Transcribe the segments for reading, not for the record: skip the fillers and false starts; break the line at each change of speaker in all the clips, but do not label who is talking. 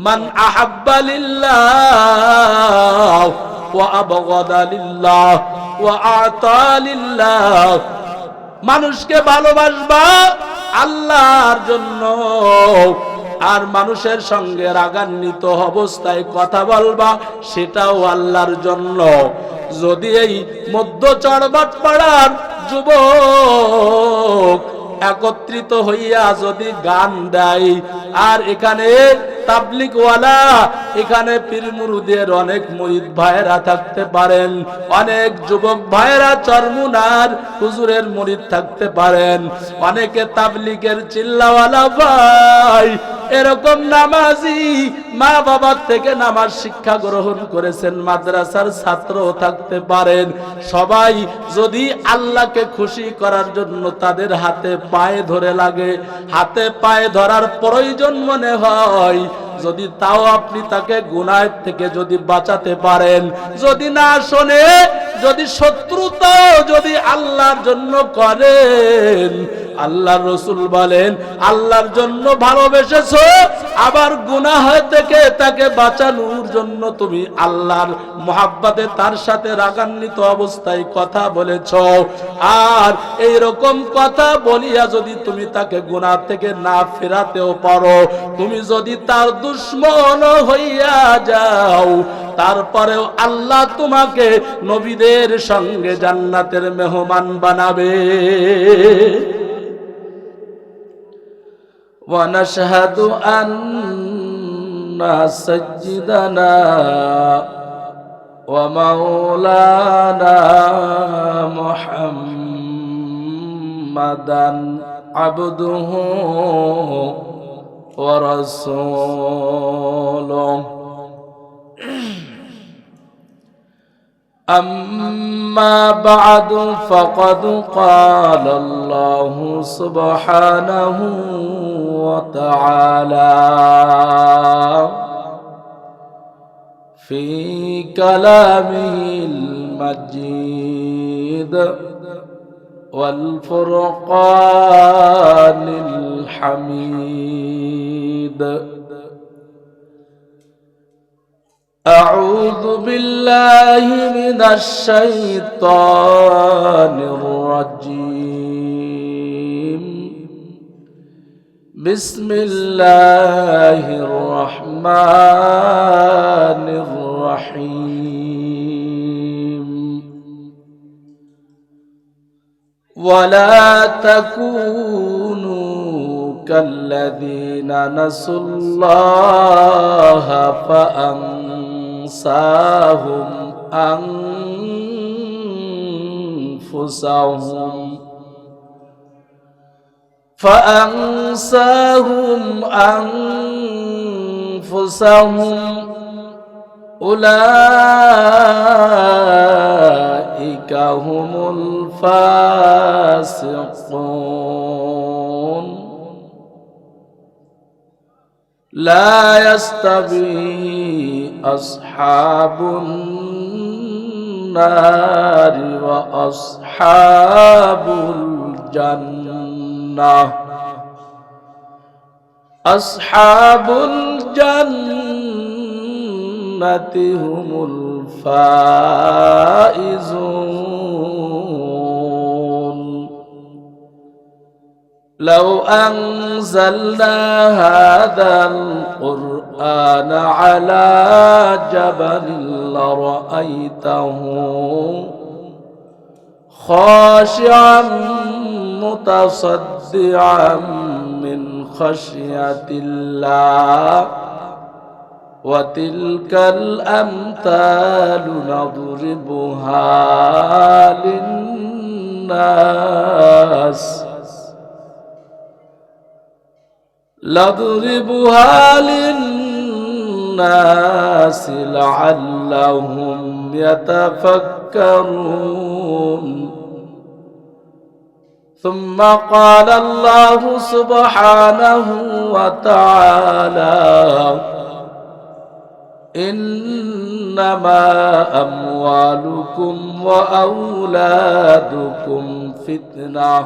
মান আহাব্বা লিল্লাহ ওয়া আবগাদা লিল্লাহ ওয়া আতা লিল্লাহ, মানুষকে ভালোবাসবা আল্লাহর জন্য, আর মানুষের সঙ্গে রাগান্বিত অবস্থায় কথা বলবা সেটাও আল্লাহর জন্য। যদি এই মধ্য চড়বাট পাড়ার যুবক একত্রিত হইয়া যদি গান দেয়, আর এখানে তাবলিগওয়ালা, এখানে পীর মুরিদের অনেক মুরিদ ভাইরা থাকতে পারেন, অনেক যুবক ভাইরা চরমুনার হুজুরের মুরিদ থাকতে পারেন, অনেকে তাবলিগের চিল্লাওয়ালা ভাই, এরকম নামাজি মা বাবার থেকে নামাজ শিক্ষা গ্রহণ করেছেন, মাদ্রাসার ছাত্র থাকতে পারেন। সবাই যদি আল্লাহকে খুশি করার জন্য তাদের হাতে পায়ে ধরে লাগে, হাতে পায়ে ধরার প্রয়োজন মনে হয়, যদি তাও আপনি তাকে গুনাহ থেকে যদি বাঁচাতে পারেন, যদি না শোনে, যদি শত্রুতা যদি আল্লাহর জন্য করেন, আল্লাহর রাসূল বলেন আল্লাহর জন্য ভালোবেসেছো, আবার গুনাহ থেকে তাকে বাঁচানোর জন্য তুমি আল্লাহর মুহাব্বতে তার সাথে রাগান্বিত অবস্থায় কথা বলেছো, আর এই রকম কথা বলিয়া যদি তুমি তাকে গুনাহ থেকে না ফেরাতেও পারো, তুমি যদি তার দুশমন হইয়া যাও, তারপরেও আল্লাহ তোমাকে নবীদের সঙ্গে জান্নাতের মেহমান বানাবে। ونشهد أن سيدنا ومولانا محمدا عبده ورسوله. أما بعد فقد قال الله سبحانه وتعالى في كلامه المجيد والفرقان الحميد: أعوذ بالله من الشيطان الرجيم. بسم الله الرحمن الرحيم. ولا تكونوا كالذين نسوا الله فأنساهم أنفسهم أولئك هم الفاسقون. لا يستوي أصحاب النار وأصحاب الجنة. أصحاب الجنة هم الفائزون. لو أنزلنا هذا القرآن على جبل لرأيته خاشعا متصدعا من خشية الله. وتلك الأمثال نضربها للناس لعلهم يتفكرون. ثم قال الله سبحانه وتعالى: إنما أموالكم وأولادكم فتنة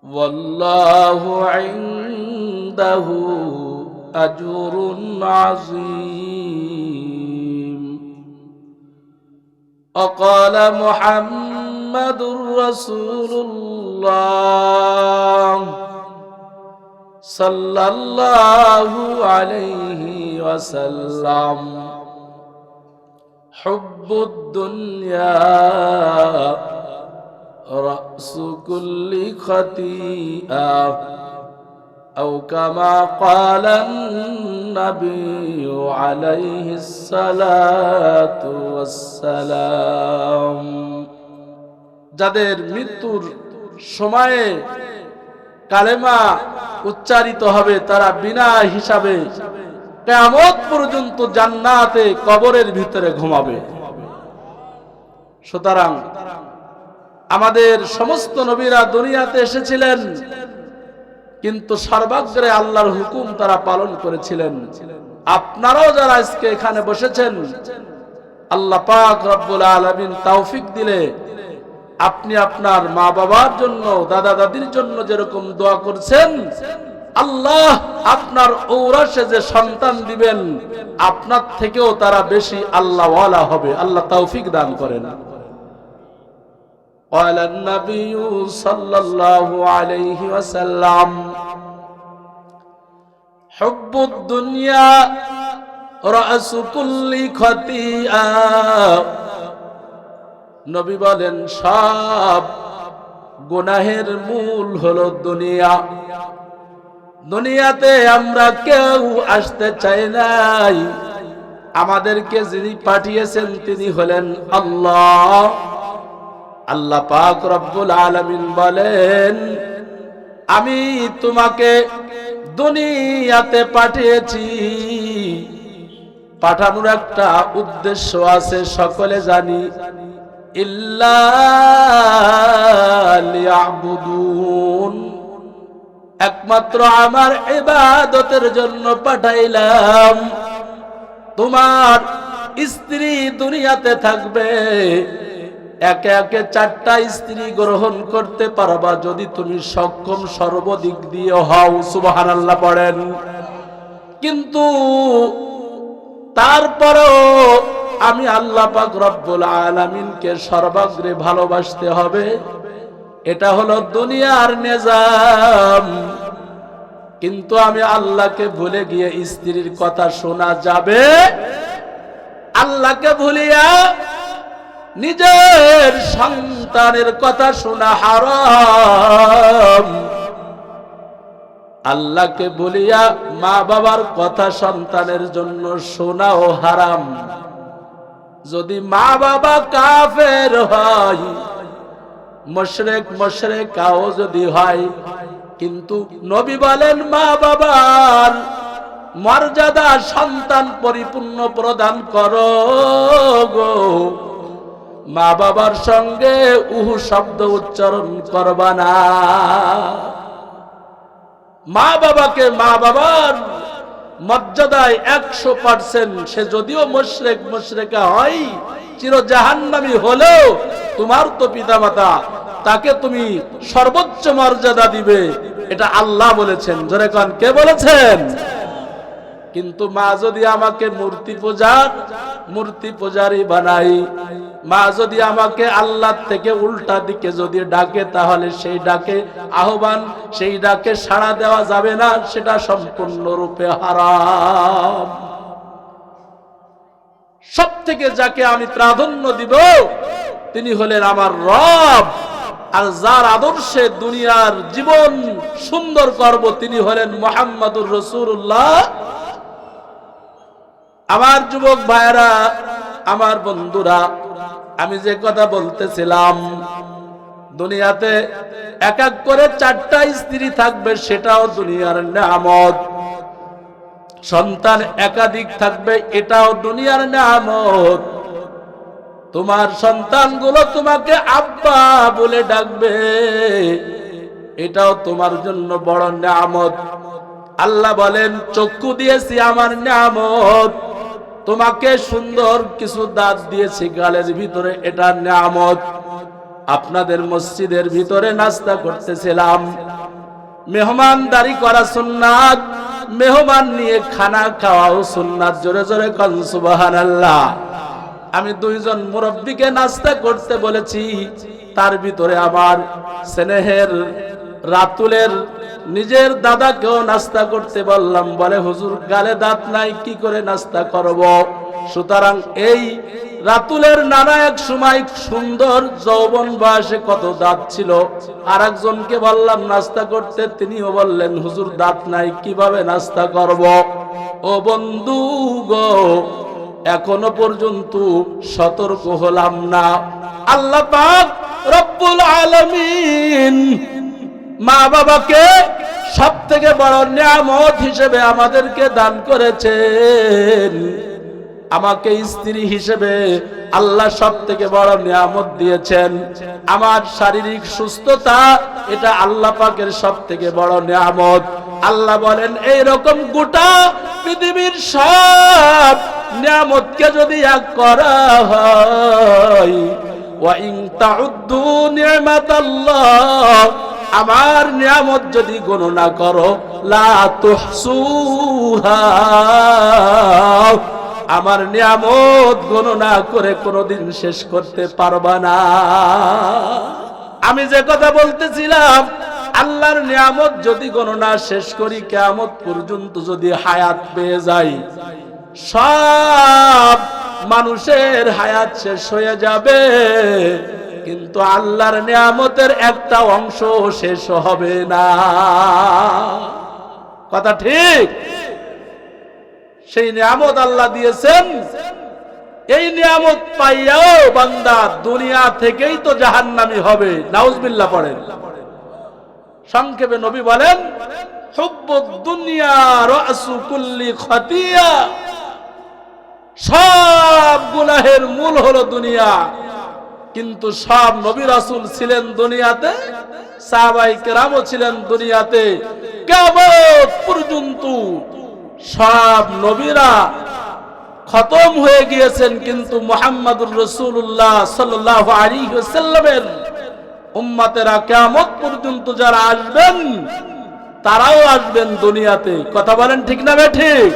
والله عنده أجر عظيم. وقال محمد رسول الله صلى الله عليه وسلم حب الدنيا رأس كل خطيئة أو كما قال النبي عليه الصلاة والسلام. যাদের মৃত্যুর সময়ে কালেমা উচ্চারিত হবে তারা বিনা হিসাবে কিয়ামত পর্যন্ত জান্নাতে কবরের ভিতরে ঘুমাবে। সুতরাং আমাদের সমস্ত নবীরা দুনিয়াতে এসেছিলেন, কিন্তু সর্বাগ্রে আল্লাহর হুকুম তারা পালন করেছিলেন। আপনারাও যারা আজকে এখানে বসেছেন, আল্লাহ পাক রব্বুল আলামিন তৌফিক দিলে আপনি আপনার মা বাবার জন্য, দাদা দাদির জন্য যেরকম দোয়া করছেন, আল্লাহ আপনার ঔরসে যে সন্তান দিবেন আপনার থেকেও তারা বেশি আল্লাহওয়ালা হবে। আল্লাহ তৌফিক দান করেন। قال النبي صلى الله عليه وسلم حب الدنيا رأس كل خطيئة. নবী বলেন সব গুনাহের মূল হলো দুনিয়া। দুনিয়াতে আমরা কেউ আসতে চাই নাই, আমাদেরকে যিনি পাঠিয়েছেন তিনি হলেন আল্লাহ। আল্লাহ পাক রব্বুল আলামিন বলেন, আমি তোমাকে দুনিয়াতে পাঠিয়েছি, পাঠানোর একটা উদ্দেশ্য আছে সকলে জানি, ইল্লা লিয়াবুদুন, একমাত্র আমার ইবাদতের জন্য পাঠাইলাম। তোমার স্ত্রী দুনিয়াতে থাকবে, একে একে 4টা স্ত্রী গ্রহণ করতে পারবা যদি তুমি সক্ষম সর্বদিক দিয়ে হও। সুবহানাল্লাহ পড়েন। কিন্তু তারপরও আমি আল্লাহ পাক রব্বুল আলামিনকে সর্বাগ্রে ভালোবাসতে হবে, এটা হলো দুনিয়ার নিজাম। কিন্তু আমি আল্লাহকে ভুলে গিয়ে স্ত্রীর কথা শোনা যাবে? আল্লাহকে ভুলিয়া নিজের সন্তানের কথা শোনা হারাম। আল্লাহকে বলিয়া মা বাবার কথা সন্তানের জন্য শোনাও হারাম। যদি মা বাবা কাফের হয়, মুশরিকাও যদি হয়, কিন্তু নবী বলেন মা বাবার মর্যাদা সন্তান পরিপূর্ণ প্রদান করো গো। মা বাবার সঙ্গে উহু শব্দ উচ্চারণ করবা না। মা বাবাকে মা বাবার মর্যাদায় 100%, সে যদিও মুশরিকা হয়, চির জাহান্নামী হলেও তোমার তো পিতামাতা, তাকে তুমি সর্বোচ্চ মর্যাদা দিবে, এটা আল্লাহ বলেছেন। জোরে কোন, কে বলেছেন? কিন্তু মা যদি আমাকে মূর্তি পূজারি বানাই, মা যদি আমাকে আল্লাহ থেকে উল্টা দিকে যদি ডাকে, তাহলে সেই ডাকে আহ্বান, সেই ডাকে সাড়া দেওয়া যাবে না, সেটা সম্পূর্ণরূপে হারাম। সব থেকে যাকে আমি প্রাধান্য দিব তিনি হলেন আমার রব, আর যার আদর্শে দুনিয়ার জীবন সুন্দর করব তিনি হলেন মুহাম্মাদুর রাসূলুল্লাহ। আমার যুবক ভাইরা, আমার বন্ধুরা, আমি যে কথা বলতেছিলাম, দুনিয়াতে এক এক করে 4টা স্ত্রী থাকবে, সেটাও দুনিয়ার নিয়ামত। সন্তান একাধিক থাকবে, এটাও দুনিয়ার নিয়ামত। তোমার সন্তানগুলো তোমাকে আব্বা বলে ডাকবে, এটাও তোমার জন্য বড় নিয়ামত। আল্লাহ বলেন, চক্ষু দিয়েছি আমার নিয়ামত, তোমাকে সুন্দর কিছু দাঁত দিয়েছি গালের ভিতরে, এটা নিয়ামত। আপনাদের মসজিদের ভিতরে নাস্তা করতেছিলাম, মেহমানদারি করা সুন্নাত, মেহমান নিয়ে খানা খাওয়াও সুন্নাত। জোরে জোরে কোন সুবহানাল্লাহ। আমি দুইজন মুরব্বিকে নাস্তা করতে বলেছি, তার ভিতরে আমার স্নেহের রাতুলের নিজের দাদাকেও নাস্তা করতে বললাম। বলে হুজুর গালে দাঁত নাই, কি করে নাস্তা করব? সুতরাং এই রাতুলের নানা এক সময় সুন্দর যৌবন বয়সে কত দাঁত ছিল, আর একজনকে বললাম নাস্তা করতে, তিনিও বললেন হুজুর দাঁত নাই, কিভাবে নাস্তা করব? ও বন্ধু গো, এখনো পর্যন্ত সতর্ক হলাম না? আল্লাহ পাক রব্বুল আলামিন মা বাবাকে সবথেকে বড় নিয়ামত হিসেবে আমাদেরকে দান করেছেন। আমাকে স্ত্রী হিসেবে আল্লাহ সবথেকে বড় নিয়ামত দিয়েছেন। আমার শারীরিক সুস্থতা, এটা আল্লাহ পাকের সবথেকে বড় নিয়ামত। আল্লাহ বলেন এই রকম গোটা পৃথিবীর সব নিয়ামতকে যদি এক করা হয়, ওয়া ইন তাউদ্দু নি'মাতাল্লাহ, আমার নিয়ামত যদি গণনা করো, লা তুহসুহা, আমার নিয়ামত গণনা করে কোনোদিন শেষ করতে পারবা না। আমি যে কথা বলতেছিলাম, আল্লাহর নিয়ামত যদি গণনা শেষ করি, কিয়ামত পর্যন্ত যদি হায়াত পেয়ে যাই, সব মানুষের হায়াত শেষ হয়ে যাবে, কিন্তু আল্লাহর নিয়ামতের একটা অংশ শেষ হবে না। কথা ঠিক? সেই নিয়ামত আল্লাহ দিয়েছেন, এই নিয়ামত পাইয়াও বান্দা দুনিয়া থেকেই তো জাহান্নামী হবে। নাউজুবিল্লাহ পড়েন। সংক্ষেপে নবী বলেন, হুব্বুদ দুনিয়া রাসু কুল্লি খাতিয়া, সব গুনাহের মূল হলো দুনিয়া। কিন্তু সব নবী রাসূল ছিলেন দুনিয়াতে, সাহাবায়ে কেরামও ছিলেন দুনিয়াতে, কিয়ামত পর্যন্ত সব নবীরা খতম হয়ে গিয়েছেন, কিন্তু মুহাম্মদুর রাসূলুল্লাহ সাল্লাল্লাহু আলাইহি ওয়াসাল্লামের উম্মতেরা কিয়ামত পর্যন্ত যারা আসবেন, তারাও আসবেন দুনিয়াতে। কথা বলেন ঠিক না ঠিক?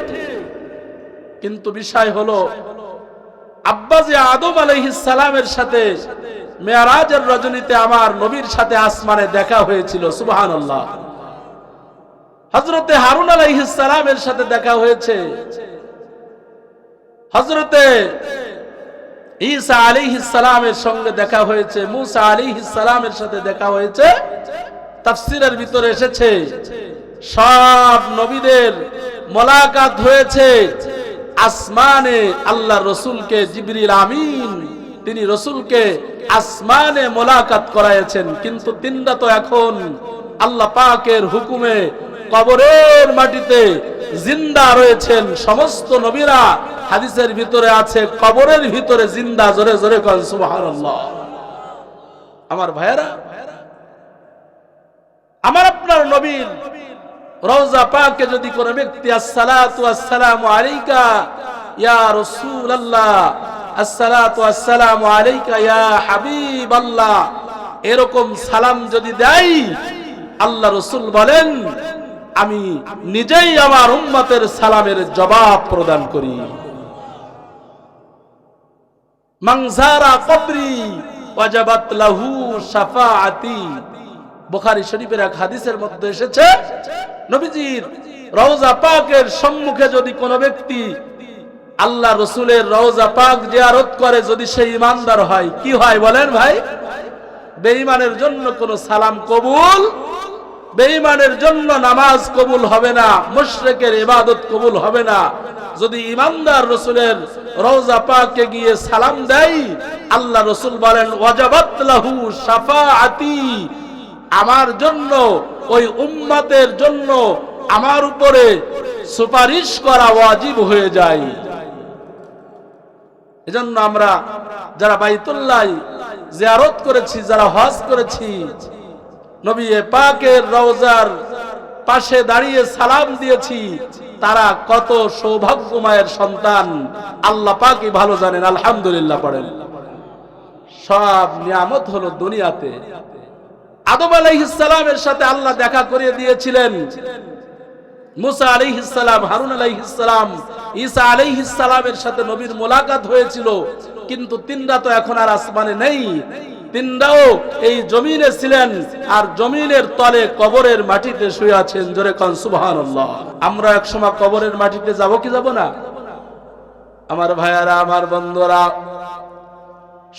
কিন্তু বিষয় হলো, আব্বাজি আদম আলাইহিস সালামের সাথে মেরাজের রজনীতে আমার নবীর সাথে আসমানে দেখা হয়েছিল। সুবহানাল্লাহ। হযরতে হারুন আলাইহিস সালামের সাথে দেখা হয়েছে, হযরতে ঈসা আলাইহিস সালামের সঙ্গে দেখা হয়েছে, মুসা আলাইহিস সালামের সাথে দেখা হয়েছে। তাফসীরের ভিতরে এসেছে সব নবীদের মোলাকাত হয়েছে আসমানে। আল্লাহ রসুলকে জিবরিল আমিন, তিনি রসুলকে আসমানে মোলাকাত করাইছেন। কিন্তু তিনটা তো এখন আল্লাহ পাকের হুকুমে কবরের মাটিতে জিন্দা রয়েছেন সমস্ত নবীরা। হাদিসের ভিতরে আছে কবরের ভিতরে জিন্দা। জোরে জোরে কোন সুবহানাল্লাহ। আমার ভাইয়েরা, আমার আপনার নবীর রওজা পাকে যদি কোনো ব্যক্তি আসসালাতু আসসালামু আলাইকা ইয়া রাসূলুল্লাহ, আসসালাতু আসসালামু আলাইকা ইয়া হাবিবাল্লাহ, এরকম সালাম যদি দেয়, আল্লাহ রাসূল বলেন আমি নিজেই আমার উম্মতের সালামের জবাব প্রদান করি। মান যারা কবরি ওয়াজাবাত লাহু শাফাআতি, বুখারী শরীফের এক হাদিসের মধ্যে এসেছে, নবীজির রওজা পাকের সম্মুখে যদি কোনো ব্যক্তি আল্লাহ রসুলের রওজা পাক জিয়ারত করে, যদি সে ঈমানদার হয়, কি হয় বলেন ভাই? বেঈমানের জন্য কোনো সালাম কবুল, বেঈমানের জন্য নামাজ কবুল হবে না, মুশরিকের ইবাদত কবুল হবে না। যদি ঈমানদার রসুলের রওজা পাকে গিয়ে সালাম দেয়, আল্লাহ রসুল বলেন ওয়াজাবাত লাহু শাফাআতি, আমার জন্য, ওই উম্মতের জন্য আমার উপরে সুপারিশ করা ওয়াজিব হয়ে যায়। এজন্য আমরা যারা বাইতুল্লাহ জিয়ারত করেছি, যারা হজ করেছি, নবী পাকের রওজার পাশে দাঁড়িয়ে সালাম দিয়েছি, তারা কত সৌভাগ্যময়ের সন্তান আল্লাহ পাকই ভালো জানেন। আলহামদুলিল্লাহ পড়েন। সব নিয়ামত হলো দুনিয়াতে। আদম আলাইহিস সালামের সাথে আল্লাহ দেখা করিয়ে দিয়েছিলেন মুসা আলাইহিস সালাম, হারুন আলাইহিস সালাম, ঈসা আলাইহিস সালামের সাথে নবীর মোলাকাত হয়েছিল, কিন্তু তিনরা তো এখন আর আসমানে নেই। তিনরাও এই জমিনে ছিলেন, আর জমিনের তলে কবরের মাটিতে শুয়ে আছেন। জোরে কোন সুবহানাল্লাহ। আমরা একসময় কবরের মাটিতে যাব কি যাব না? আমার ভাইয়ারা, আমার বন্ধুরা,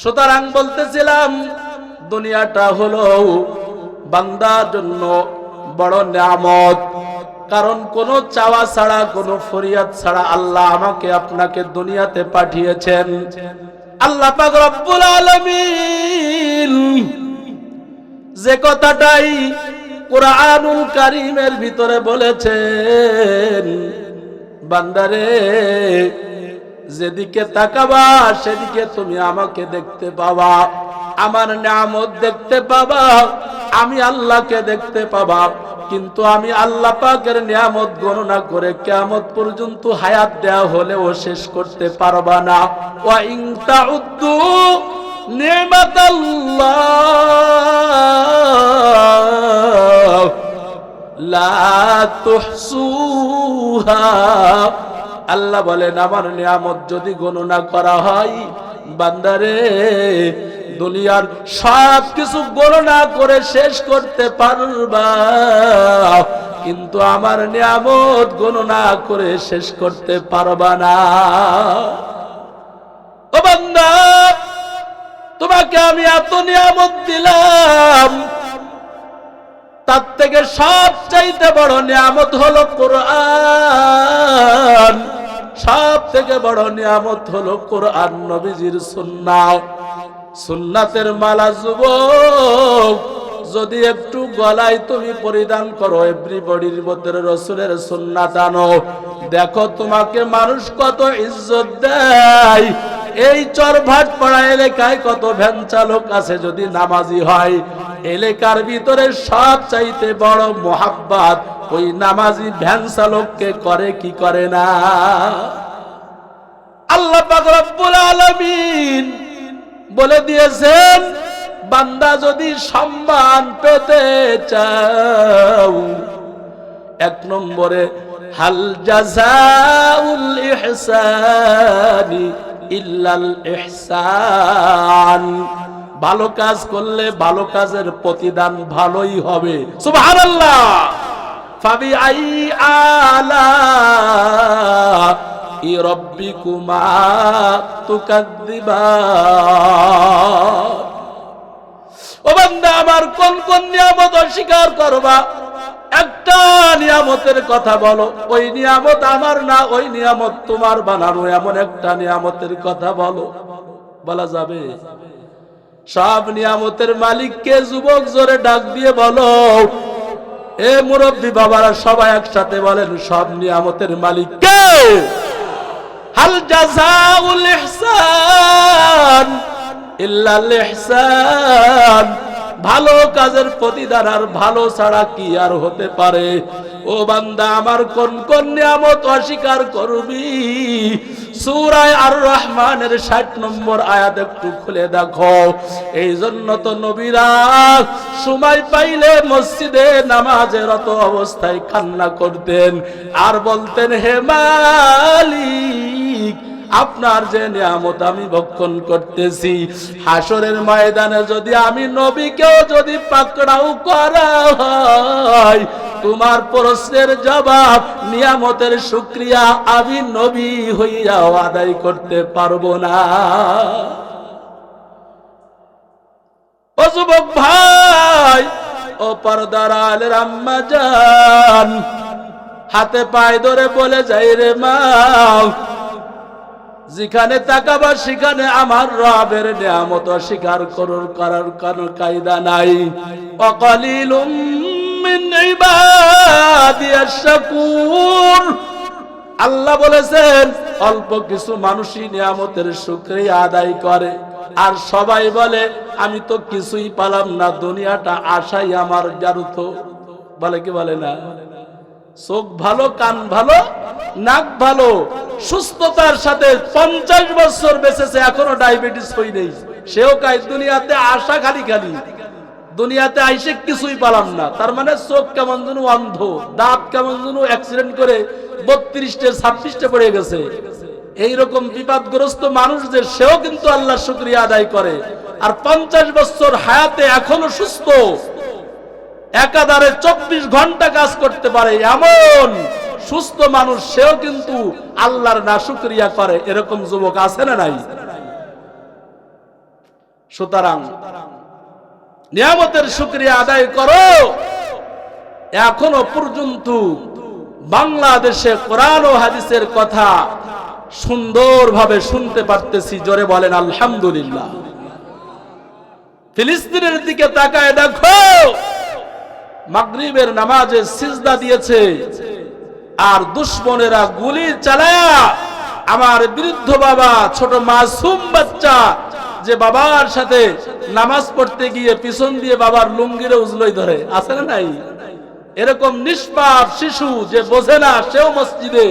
সুতরাং বলতেছিলাম দুনিয়াটা হলো বান্দার জন্য বড় নিয়ামত। কারণ কোন চাওয়া ছাড়া, কোন ফরিয়াদ ছাড়া আল্লাহ আমাকে আপনাকে দুনিয়াতে পাঠিয়েছেন। আল্লাহ পাক রব্বুল আলামিন যে কথাটাই কুরআনুল কারীমের ভিতরে বলেছেন, বান্দারে যেদিকে তাকাবা সেদিকে তুমি আমাকে দেখতে পাবা, আমার নিয়ামত দেখতে পাবা, আমি আল্লাহকে দেখতে পাবা। কিন্তু আমি আল্লাহ পাকের নিয়ামত গণনা করে কিয়ামত পর্যন্ত হায়াত দেয়া হলেও শেষ করতে পারবা না। ওয়া ইন তাউদ্দু নি'মাতাল্লাহ লা তুহসুহা। আল্লাহ বলেন আমার নিয়ামত যদি গণনা করা হয়, বান্দারে দুনিয়ার সব কিছু গণনা করে শেষ করতে পারবা, কিন্তু আমার নিয়ামত গণনা করে শেষ করতে পারবা না। ও বান্দা, তোমাকে আমি এত নিয়ামত দিলাম, তার থেকে সবচাইতে বড় নিয়ামত হলো কোরআন। সব থেকে বড় নিয়ামত হলো কোরআন, নবীজির সুন্নাহ। সুন্নাতের মালা যুবক যদি একটু গলায় তুমি পরিধান করো, এভরিবডির মধ্যে রাসূলের সুন্নাত আনো, দেখো তোমাকে মানুষ কত ইজ্জত দেয়। এই চরভাটপাড়া এলাকায় কত ভ্যান চালক আছে, যদি নামাজি হয় এলাকার ভিতরে সব চাইতে বড় মোহাব্বত ওই নামাজি ভ্যান চালককে করে কি করে না? আল্লাহ পাক রব্বুল আলামিন বলে দিয়েছেন, বান্দা যদি সম্মান পেতে চাও, এক নম্বরে হাল জাযাউল ইহসানি ইল্লাল ইহসান। ভালো কাজ করলে ভালো কাজের প্রতিদান ভালোই হবে। সুবহানাল্লাহ। ফাবি আই আলা রাব্বিকুমা তুকাদ্দিবান। ও বান্দা আমার, কোন কোন নিয়ামত অস্বীকার করবা? একটা নিয়ামতের কথা বলো, ওই নিয়ামত আমার না, ওই নিয়ামত তোমার বানানো, এমন একটা নিয়ামতের কথা বলো। বলা যাবে? সব নিয়ামতের মালিককে যুবক জোরে ডাক দিয়ে বলো। এ মুরব্বী বাবারা সবাই একসাথে বলেন, সব নিয়ামতের মালিক কে? হাল জাযাউল ইহসান ইল্লাল ইহসান। ভালো কাজের প্রতিদান আর ভালো ছাড়া কি আর হতে পারে? ও বান্দা আমার, কোন কোন নিয়ামত অস্বীকার করবি? সূরা আর রহমানের 60 নম্বর আয়াত একটু খুলে দেখো। এই জন্য তো নবীরা সময় পাইলে মসজিদে নামাজে রত অবস্থায় কান্না করতেন আর বলতেন, হে মালিক, আপনার যে নিয়ামত আমি ভক্ষণ করতেছি, হাসরের ময়দানে যদি আমি নবীকেও যদি পাকড়াও করা হয়, তোমার প্রশ্নের জবাব নিয়ামতের শুকরিয়া আমি নবী হইয়াও আদায় করতে পারবো না। ও যুবক ভাই, ও পর্দার আলের আম্মা জান, হাতে পায়ে ধরে বলে যাই রে মা, যেখানে তাকাবা সেখানে আমার রবের নিয়ামত অস্বীকার করার কোনো কায়দা নাই। অকালিলুম মিন ইবাদিয়াশ শাকুর। আল্লাহ বলেছেন, অল্প কিছু মানুষই নিয়ামতের শুকরিয়া আদায় করে, আর সবাই বলে আমি তো কিছুই পেলাম না, দুনিয়াটা আশাই আমার ব্যর্থ। বলে কি বলে না? চোখ ভালো, কান ভালো, নাক ভালো, সুস্থতার সাথে 50 বছর বেঁচেছে, এখনো ডায়াবেটিস হই নেই, সেও কাই দুনিয়াতে আশা খালি খালি। দুনিয়াতে আইসে কিছুই পেলাম না, তার মানে চোখ কেমন যেন অন্ধ, দাঁত কেমন যেন অ্যাক্সিডেন্ট করে 32টে 26টে পড়ে গেছে। এইরকম বিপদগ্রস্ত মানুষ যে, সেও কিন্তু আল্লাহর শুকরিয়া আদায় করে। আর 50 বছর হায়াতে এখনো সুস্থ, একাধারে 24 ঘন্টা কাজ করতে পারে এমন সুস্থ মানুষ, সেও কিন্তু আল্লাহর নাশুকরিয়া করে। এরকম যুবক আছে না নাই? সুতরাং নিয়ামতের শুকরিয়া আদায় করো। এখনো পর্যন্ত বাংলাদেশে কোরআন ও হাদিসের কথা সুন্দরভাবে শুনতে পারতেছি। জোরে বলেন আলহামদুলিল্লাহ। ফিলিস্তিনের দিকে তাকায় দেখো, মাগরিবের নামাজে সিজদা দিয়েছে, আর দুশমনেরা গুলি চালায়া আমার বৃদ্ধ বাবা, ছোট মাসুম বাচ্চা, যে বাবার সাথে নামাজ পড়তে গিয়ে পিছন দিয়ে বাবার লুঙ্গিরে উজলই ধরে, আছে না নাই? এরকম নিষ্পাপ শিশু যে বোঝে না, সেও মসজিদে,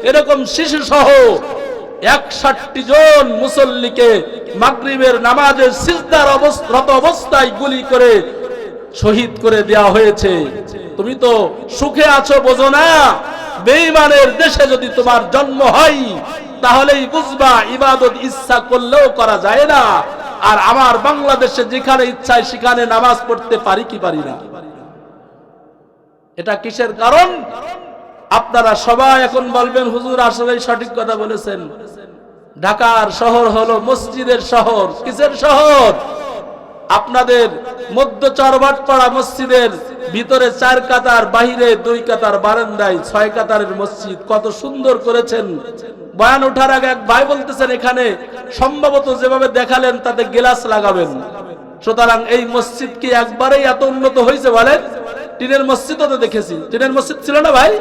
এরকম শিশু সহ 61 জন মুসল্লিকে মাগরিবের নামাজে সিজদার রত অবস্থায় গুলি করে শহীদ করে দেওয়া হয়েছে। তুমি তো সুখে আছো, বোঝো না? বেঈমানের দেশে যদি তোমার জন্ম হয়, তাহলেই বুঝবা ইবাদত ইচ্ছা করলেও করা যায় না। আর আমার বাংলাদেশে যেখানে ইচ্ছায় সেখানে নামাজ পড়তে পারি কি পারি না? এটা কিসের কারণ? আপনারা সবাই এখন বলবেন, হুজুর আসলেই সঠিক কথা বলেছেন। ঢাকার শহর হলো মসজিদের শহর। কিসের শহর? আপনাদের মধ্য চরবাটপাড়া মসজিদের ভিতরে 4 কাতার, বাহিরে 2 কাতার, বারান্দায় 6 কাতারের মসজিদ। কত সুন্দর করেছেন। বয়ান ওঠার আগে এক ভাই বলতেছেন, এখানে সম্ভবত যেভাবে দেখালেন তাতে গ্লাস লাগাবেন। সুতরাং এই মসজিদ কি একবারেই এত উন্নত হয়েছে বলেন? টিনের মসজিদও তো দেখেছি, টিনের মসজিদ ছিল না ভাই?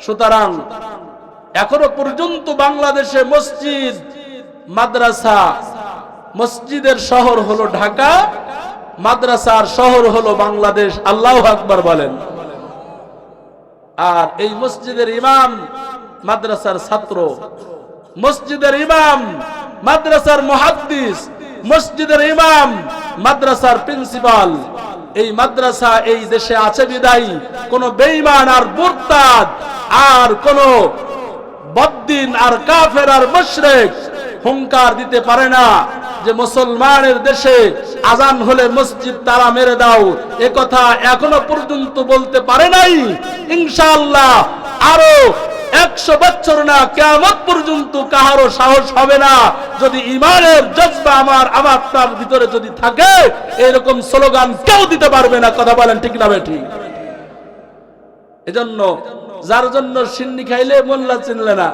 সুতরাং এখনো পর্যন্ত বাংলাদেশে মসজিদ, মাদ্রাসা, মসজিদের শহর হলো ঢাকা, মাদ্রাসার শহর হলো বাংলাদেশ। আল্লাহু আকবার বলেন। আর এই মসজিদের ইমাম মাদ্রাসার ছাত্র, মসজিদের ইমাম মাদ্রাসার মুহাদ্দিস, মসজিদের ইমাম মাদ্রাসার প্রিন্সিপাল। এই মাদ্রাসা এই দেশে আছে বিদায়ী কোন বেঈমান আর মুরতাদ আর কোন বদ্দিন আর কাফের আর মুশরিক হুঙ্কার দিতে পারে না যে মুসলমানের দেশে আজান হলে মসজিদ তালা মেরে দাও। এ কথা এখনো পর্যন্ত বলতে পারে নাই। ইনশাআল্লাহ আরো 100 বছর না, কিয়ামত পর্যন্ত কাহারও সাহস হবে না, যদি ঈমানের জজবা আমার আপনার ভিতরে যদি থাকে, এরকম স্লোগান কেউ দিতে পারবে না। কথা বলেন ঠিক না বেঠিক? এজন্য যার জন্য সিন্নি খাইলে মোল্লা চিনলে না,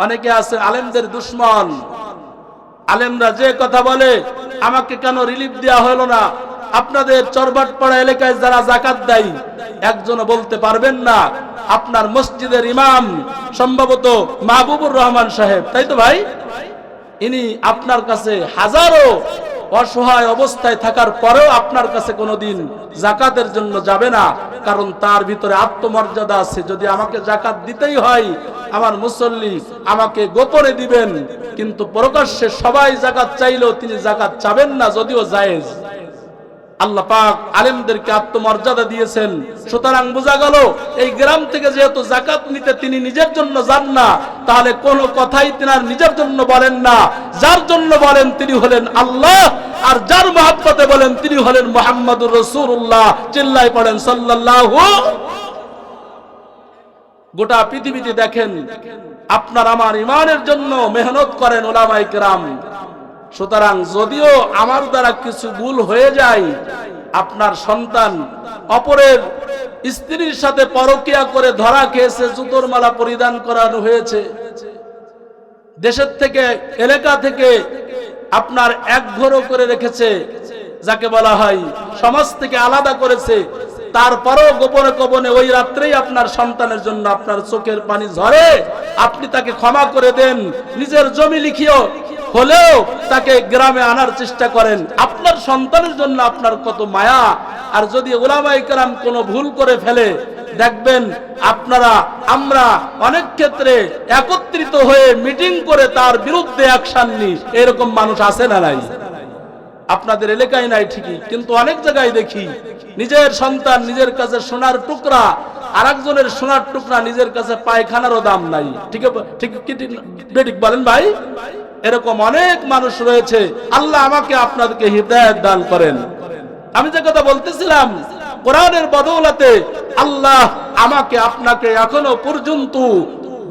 অনেকে আছে আলেমদের দুশমন। আলেমরা যে কথা বলে, আমাকে কেন রিলিফ দেওয়া হলো না, আপনাদের চরবাটপাড়া এলাকায় যারা যাকাত দেয় একজনও বলতে পারবেন না। আপনার মসজিদের ইমাম সম্ভবত মাহবুবুর রহমান সাহেব, তাই তো ভাই? ইনি আপনার কাছে হাজারো অসহায় অবস্থায় থাকার পরেও আপনার কাছে কোনোদিন যাকাতের জন্য যাবে না, কারণ তার ভিতরে আত্মমর্যাদা আছে। যদি আমাকে যাকাত দিতেই হয়, আমার মুসল্লি আমাকে গোপনে দিবেন, কিন্তু প্রকাশ্যে সবাই যাকাত চাইলেও তিনি যাকাত চাবেন না, যদিও জায়েজ। আল্লাহ পাক আলেমদেরকে আত্মমর্যাদা দিয়েছেন। সুতরাং বোঝা গেল, এই গ্রাম থেকে যেহেতু যাকাত নিতে তিনি নিজের জন্য যান না, তাহলে কোনো কথাই তিনার নিজের জন্য বলেন না। যার জন্য বলেন তিনি হলেন আল্লাহ, আর যার মহব্বতে বলেন তিনি হলেন মুহাম্মাদুর রাসূলুল্লাহ। চিল্লায় পড়েন সাল্লাল্লাহু। গোটা পৃথিবীতে দেখেন, আপনার আমার ঈমানের জন্য মেহনত করেন উলামায়ে কেরাম। সুতরাং যদিও আমার দ্বারা কিছু ভুল হয়ে যায়, আপনার সন্তান অপরের স্ত্রীর সাথে পরকিয়া করে ধরা খেয়েছে, জুতোর মালা পরিধান করানো হয়েছে, দেশের থেকে এলাকা থেকে আপনার একঘরো করে রেখেছে, যাকে বলা হয় সমাজ থেকে আলাদা করেছে, তারপরেও গোপনে গোপনে ওই রাত্রেই আপনার সন্তানের জন্য আপনার চোখের পানি ঝরে, আপনি তাকে ক্ষমা করে দেন, নিজের জমি লিখিও হলেও তাকে গ্রামে আনার চেষ্টা করেন। আপনার সন্তানের জন্য আপনার কত মায়া। আর যদি উলামায়ে কেরাম কোনো ভুল করে ফেলে, দেখবেন আপনারা আমরা অনেক ক্ষেত্রে একত্রিত হয়ে মিটিং করে তার বিরুদ্ধে অ্যাকশন নিই। এরকম মানুষ আছে না নাই? আপনাদের এলাকায় নাই ঠিকই, কিন্তু অনেক জায়গায় দেখি নিজের সন্তান নিজের কাছে সোনার টুকরা, আরেকজনের সোনার টুকরা নিজের কাছে পায়খানারও দাম নাই। ঠিক ঠিক বলেন ভাই? এরকম অনেক মানুষ রয়েছে। আল্লাহ আমাকে আপনাদেরকে হিদায়াত দান করেন। আমি যে কথা বলতেছিলাম, কোরআনের বদৌলতে আল্লাহ আমাকে আপনাকে এখনো পর্যন্ত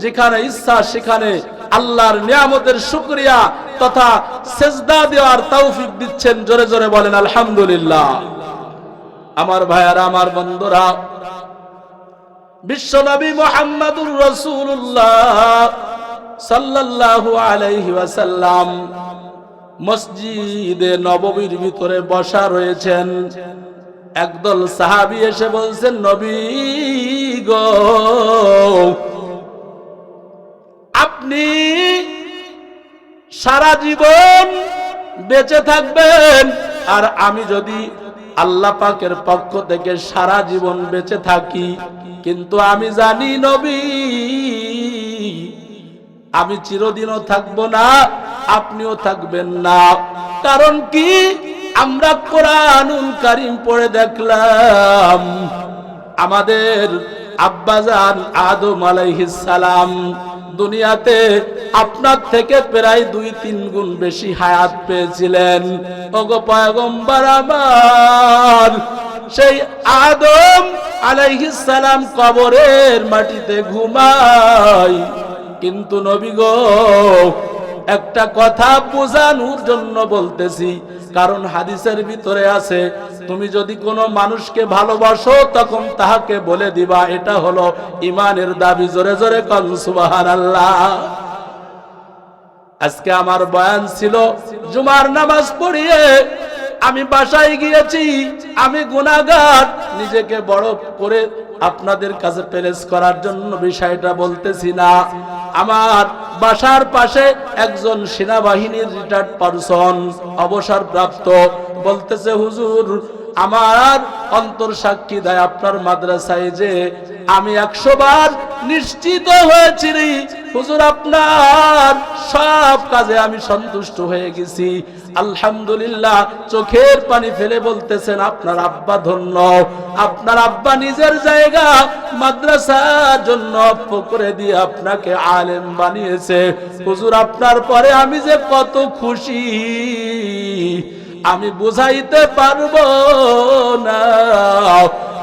যেখানে ইচ্ছা সেখানে আল্লাহর নিয়ামতের শুকরিয়া তথা সেজদা দেওয়ার তৌফিক দিচ্ছেন। জোরে জোরে বলেন আলহামদুলিল্লাহ। আমার ভাইয়ারা, আমার বন্ধুরা, বিশ্বনবী মুহাম্মদুর রাসূলুল্লাহ সাল্লাল্লাহু আলাইহি ওয়াসাল্লাম মসজিদে নববীর ভিতরে বসা রয়েছেন। একদল সাহাবী এসে বলছেন, নবী গো, আপনি সারা জীবন বেঁচে থাকবেন, আর আমি যদি আল্লাহ পাকের পক্ষ থেকে সারা জীবন বেঁচে থাকি, কিন্তু আমি জানি নবী আমি চিরদিনও থাকবো না, আপনিও থাকবেন না। কারণ কি? আমরা কোরআনুল কারীম পড়ে দেখলাম আমাদের আব্বাজান আদম আলাইহিস সালাম দুনিয়াতে আপনার থেকে প্রায় 2-3 গুণ বেশি হায়াত পেয়েছিলেন। ওগো পয়গম্বর আমার, সেই আদম আলাইহিস সালাম কবরের মাটিতে ঘুমায়, কিন্তু নবী গো, একটা কথা বোঝানোর জন্য বলতেছি, কারণ হাদিসের ভিতরে আছে তুমি যদি কোনো মানুষকে ভালোবাসো তখন তাহাকে বলে দিবা, এটা হলো ঈমানের দাবি। জোরে জোরে কোন সুবহানাল্লাহ। আজকে আমার বয়ান ছিল জুমার নামাজ পড়িয়ে আমি বাসায় গিয়েছি, আমি গুনাহগার, নিজেকে বড় করে আপনাদের কাছে পেশ করার জন্য বিষয়টা বলতেছি না। আমার বাসার পাশে একজন সেনাবাহিনীর রিটায়ার্ড পারসন, অবসরপ্রাপ্ত, বলতেছে, হুজুর আমার অন্তর সাক্ষী দেয় আপনার মাদ্রাসায় যে আমি 100 বার নিশ্চিত হয়েছি হুজুর আপনার সব কাজে আমি সন্তুষ্ট হয়ে গেছি, আলহামদুলিল্লাহ। চোখের পানি ফেলে বলতেছেন আপনার আব্বা ধন্য, আপনার আব্বা নিজের জায়গা মাদ্রাসার জন্য অফ করে দিয়ে আপনাকে আলেম বানিয়েছে। হুজুর আপনার পরে আমি যে কত খুশি আমি বুঝাইতে পারবো না।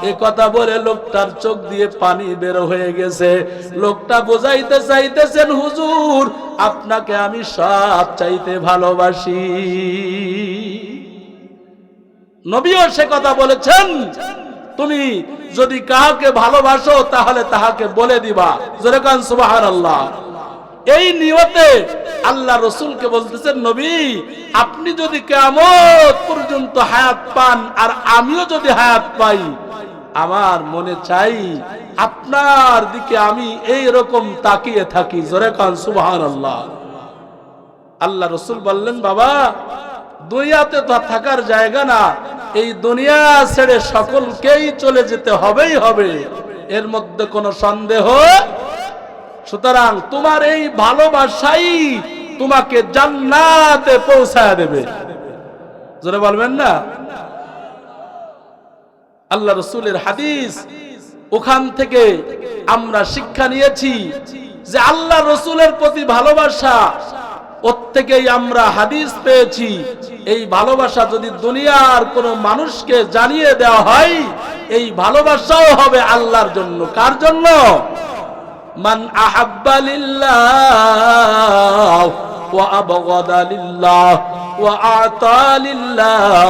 এ কথা বলে লোকটার চোখ দিয়ে পানি বের হয়ে গেছে। লোকটা বোঝাইতে চাইতেছেন, হুজুর আপনাকে আমি সব চাইতে ভালোবাসি। নবীও সে কথা বলেছেন, তুমি যদি কাউকে ভালোবাসো তাহলে তাহাকে বলে দিবা। জোরে কান সুবহানাল্লাহ। এই নিয়তে আল্লাহ রসুলকে বলতেছেন, নবী আপনি যদি কিয়ামত পর্যন্ত হায়াত পান আর আমিও যদি হায়াত পাই, আমার মনে চাই আপনার দিকে আমি এই রকম তাকিয়ে থাকি। জোরে কান সুবহানাল্লাহ। আল্লাহ রসুল বললেন, বাবা দুনিয়াতে তো থাকার জায়গা না, এই দুনিয়া ছেড়ে সকলকেই চলে যেতে হবেই হবে, এর মধ্যে কোনো সন্দেহ। সুতরাং তোমার এই ভালোবাসাই তোমাকে জান্নাতে পৌঁছায় দেবে। জোরে বলবেন না? আল্লাহ রসুলের হাদিস, ওখান থেকে আমরা শিক্ষা নিয়েছি যে আল্লাহ রসুলের প্রতি ভালোবাসা, ওর থেকেই আমরা হাদিস পেয়েছি এই ভালোবাসা যদি দুনিয়ার কোনো মানুষকে জানিয়ে দেওয়া হয়, এই ভালোবাসাও হবে আল্লাহর জন্য। কার জন্য? মান আহাব্বা লিল্লাহ ওয়া আবগাদা লিল্লাহ ওয়া আতা লিল্লাহ।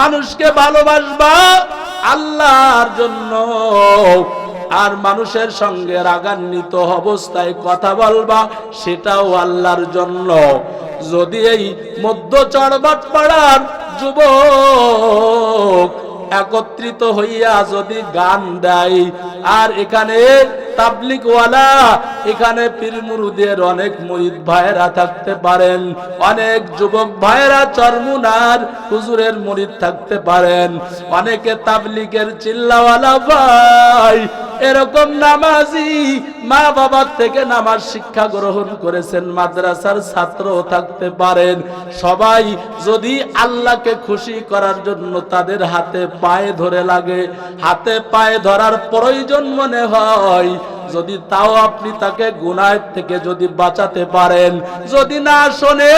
মানুষকে ভালোবাসবা আল্লাহর জন্য, আর মানুষের সঙ্গে রাগান্বিত অবস্থায় কথা বলবা সেটাও আল্লাহর জন্য। যদি এই মধ্য চড়বাট পাড়ার যুবক একত্রিত হইয়া যদি গান দেয়, আর এখানে তাবলিগওয়ালা, এখানে পীর মুরিদের অনেক মুরিদ ভাইরা থাকতে পারেন, অনেক যুবক ভাইরা চরমুনার হুজুরের মুরিদ থাকতে পারেন, অনেকে তাবলিগের চিল্লাওয়ালা ভাই এরকম নামাজি মা বাবার থেকে নামাজ শিক্ষা গ্রহণ করেছেন, মাদ্রাসার ছাত্রও থাকতে পারেন। সবাই যদি আল্লাহকে খুশি করার জন্য তাদের হাতে পায়ে ধরে লাগে, হাতে পায়ে ধরার প্রয়োজন মনে হয়, যদি তাও আপনি তাকে গুনাহ থেকে যদি বাঁচাতে পারেন, যদি না শোনে,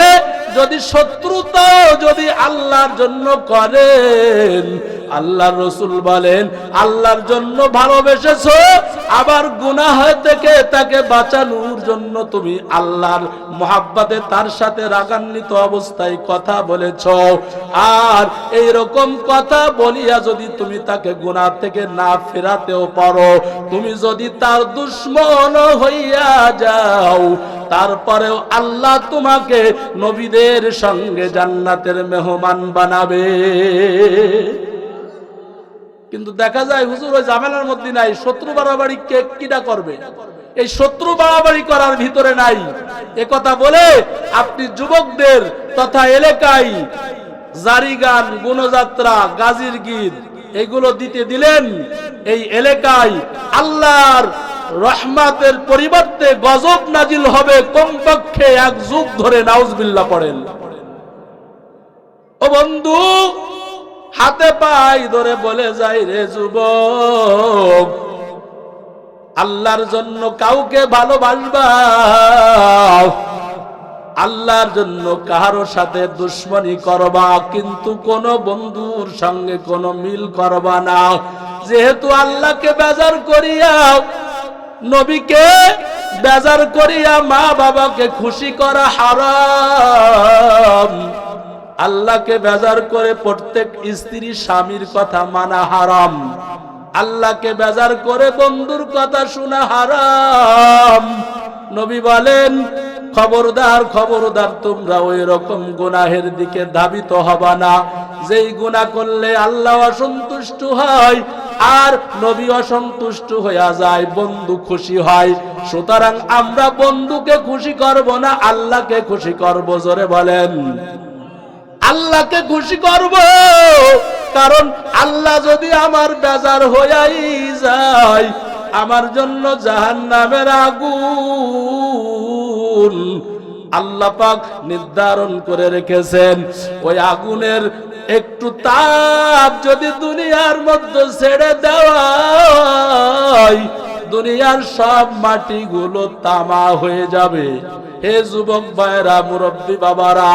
যদি শত্রুতাও যদি আল্লাহর জন্য করেন, আল্লাহর রাসূল বলেন আল্লাহর জন্য ভালোবেসেছো, আবার গুনাহ থেকে তাকে বাঁচানোর জন্য তুমি আল্লাহর মহব্বতে তার সাথে রাগান্বিত অবস্থায় কথা বলেছো। আর এই রকম কথা বলিয়া যদি তুমি তাকে গুনাহ থেকে না ফেরাতেও পারো, তুমি যদি তার দুশমন হইয়া যাও, তারপরেও আল্লাহ তোমাকে নবীদের সঙ্গে জান্নাতের মেহমান বানাবে। কিন্তু দেখা যায় হুজুর ওই ঝামেলার মধ্যে নাই, শত্রু বাড়াবাড়ি কে কিটা করবে, এই শত্রু বাড়াবাড়ি করার ভিতরে নাই। এ কথা বলে আপনি যুবকদের তথা এলাকায় জারি গান, গুণযাত্রা, গাজীর গীত এগুলো দিতে দিলেন, এই এলাকায় আল্লাহর রহমতের পরিবর্তে গজব নাজিল হবে কমপক্ষে 1 যুগ ধরে। নাউজুবিল্লাহ পড়েন। ও বন্ধু, হাতে পায়ে ধরে বলে যায় রে যুবক, আল্লাহর জন্য কাউকে ভালোবাসবা, আল্লাহর জন্য কারোর সাথে দুশমনি করবা, কিন্তু কোন বন্ধুর সঙ্গে কোন মিল করবা না। যেহেতু আল্লাহকে বেজার করিয়া, নবীকে বেজার করিয়া মা বাবাকে খুশি করা হারাম, আল্লাহকে বেজার করে প্রত্যেক স্ত্রী স্বামীর কথা মানা হারাম, আল্লাহকে বেজার করে বন্ধুর কথা শোনা হারাম। নবী বলেন খবরদার খবরদার, তোমরা ওই রকম গুনাহের দিকে ধাবিত হবা না, যেই গুনাহ করলে আল্লাহ অসন্তুষ্ট হয় আর নবী অসন্তুষ্ট হইয়া যায়, বন্ধু খুশি হয়। সুতরাং আমরা বন্ধুকে খুশি করব না, আল্লাহকে খুশি করব। জোরে বলেন, আল্লাহকে খুশি করব। কারণ আল্লাহ যদি আমার বেজার হইয়াই যায়, আমার জন্য জাহান্নামের আগুন আল্লাহ পাক নির্ধারণ করে রেখেছেন। ওই আগুনের একটু তাপ যদি দুনিয়ার মধ্যে ছেড়ে দেওয়া হয়, দুনিয়ার সব মাটিগুলো তামা হয়ে যাবে। হে যুবক ভাইরা, মুরব্বী বাবারা,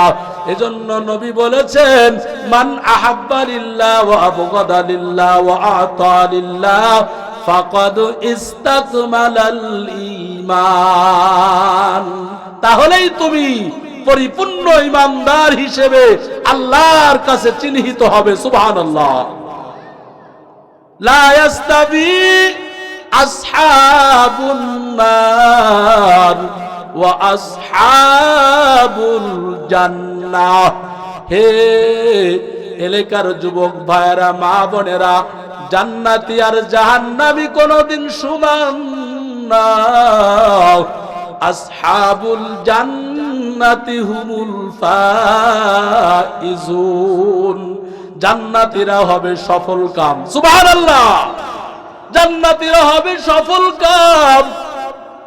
এজন্য নবী বলেছেন মান আহাব্বা লিল্লাহ ওয়া আবগাদা লিল্লাহ ওয়া আতা লিল্লাহ ফাকাদ ইস্তাকমালাল ঈমান। তাহলেই তুমি পরিপূর্ণ ঈমানদার হিসেবে আল্লাহর কাছে চিহ্নিত হবে। সুবহানাল্লাহ। লা ইয়াস্তাবি আসহাবুন নার ওয়া আসহাবুল জান্নাহ। হে এলাকার যুবক ভাইরা, মা বোনেরা, জান্নাতি আর জাহান্নামী কোনদিন সমান না। আসহাবুল জান্নাতি হুমুল ফাইজুন। জান্নাতীরা হবে সফল কাম। সুবহানাল্লাহ। জান্নাতীরা হবে সফল কাম।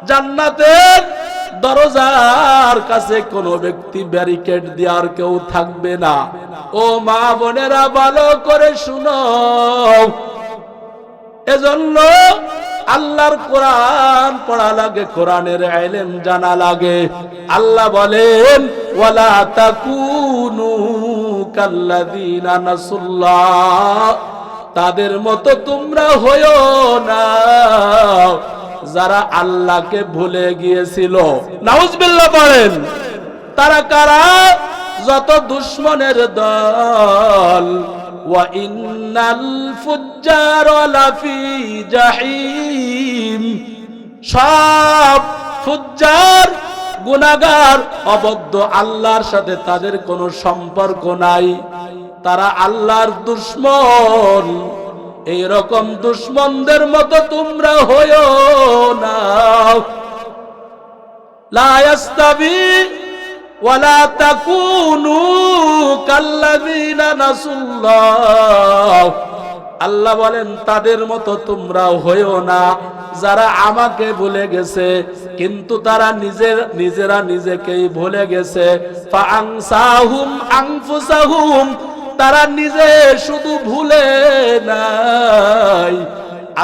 জান্নাতের দরজার কাছে কোন ব্যক্তি ব্যারিকেড দেওয়ার কেউ থাকবে না। ও মা বোনেরা, ভালো করে শুনো। এজন্য আল্লাহর কোরআন পড়া লাগে, কোরআনের ইলম জানা লাগে। আল্লাহ বলেন ওয়ালা তাকুনু কাল্লাযিনা নাসুল্লাহ, তাদের মতো তোমরা হইও না যারা আল্লাহকে ভুলে গিয়েছিল। নাউজুবিল্লাহ বলেন। তারা কারা? যত দুশমনের দল। ওয়া ইন্নাল ফুজ্জারা লাফি জাহিম। সব ফুজ্জার, গুনাহগার, অবদ্ধ, আল্লাহর সাথে তাদের কোনো সম্পর্ক নাই, তারা আল্লাহর দুশমন। এই রকম দুশমনদের মতো তোমরা হইও না। লা ইয়াস্তাবি ওয়ালা তাকুনু কাল্লাযিনা নাসুল্লাহ। আল্লাহ বলেন তাদের মতো তোমরা হইও না যারা আমাকে ভুলে গেছে, কিন্তু তারা নিজেরা নিজেকেই ভুলে গেছে। ফাআনসাহুম আনফুসাহুম, তারা নিজে শুধু ভুলে নাই,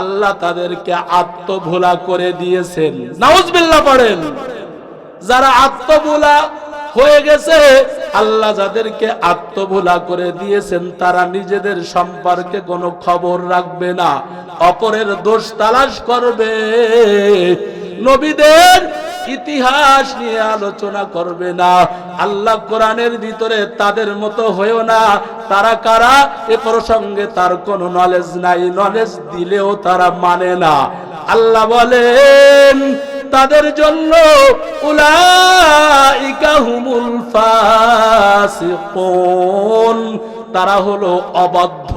আল্লাহ তাদেরকে আত্মভোলা করে দিয়েছেন। নাউজুবিল্লাহ পড়েন। যারা আত্মভোলা হয়ে গেছে, আল্লাহ যাদেরকে আত্মভোলা করে দিয়েছেন, তারা নিজেদের সম্পর্কে কোনো খবর রাখবে না, অপরের দোষ তালাশ করবে, নবীদের ইতিহাস নিয়ে আলোচনা করবে না। আল্লাহ কোরআনের ভিতরে তাদের মতো হয়েও না, তারা কারা এ প্রসঙ্গে তার কোনো নলেজ নাই, নলেজ দিলেও তারা মানে না। আল্লাহ বলেন তাদের জন্য উলাইকা হুমুল ফাসিকুন, তারা হলো অবাধ্য।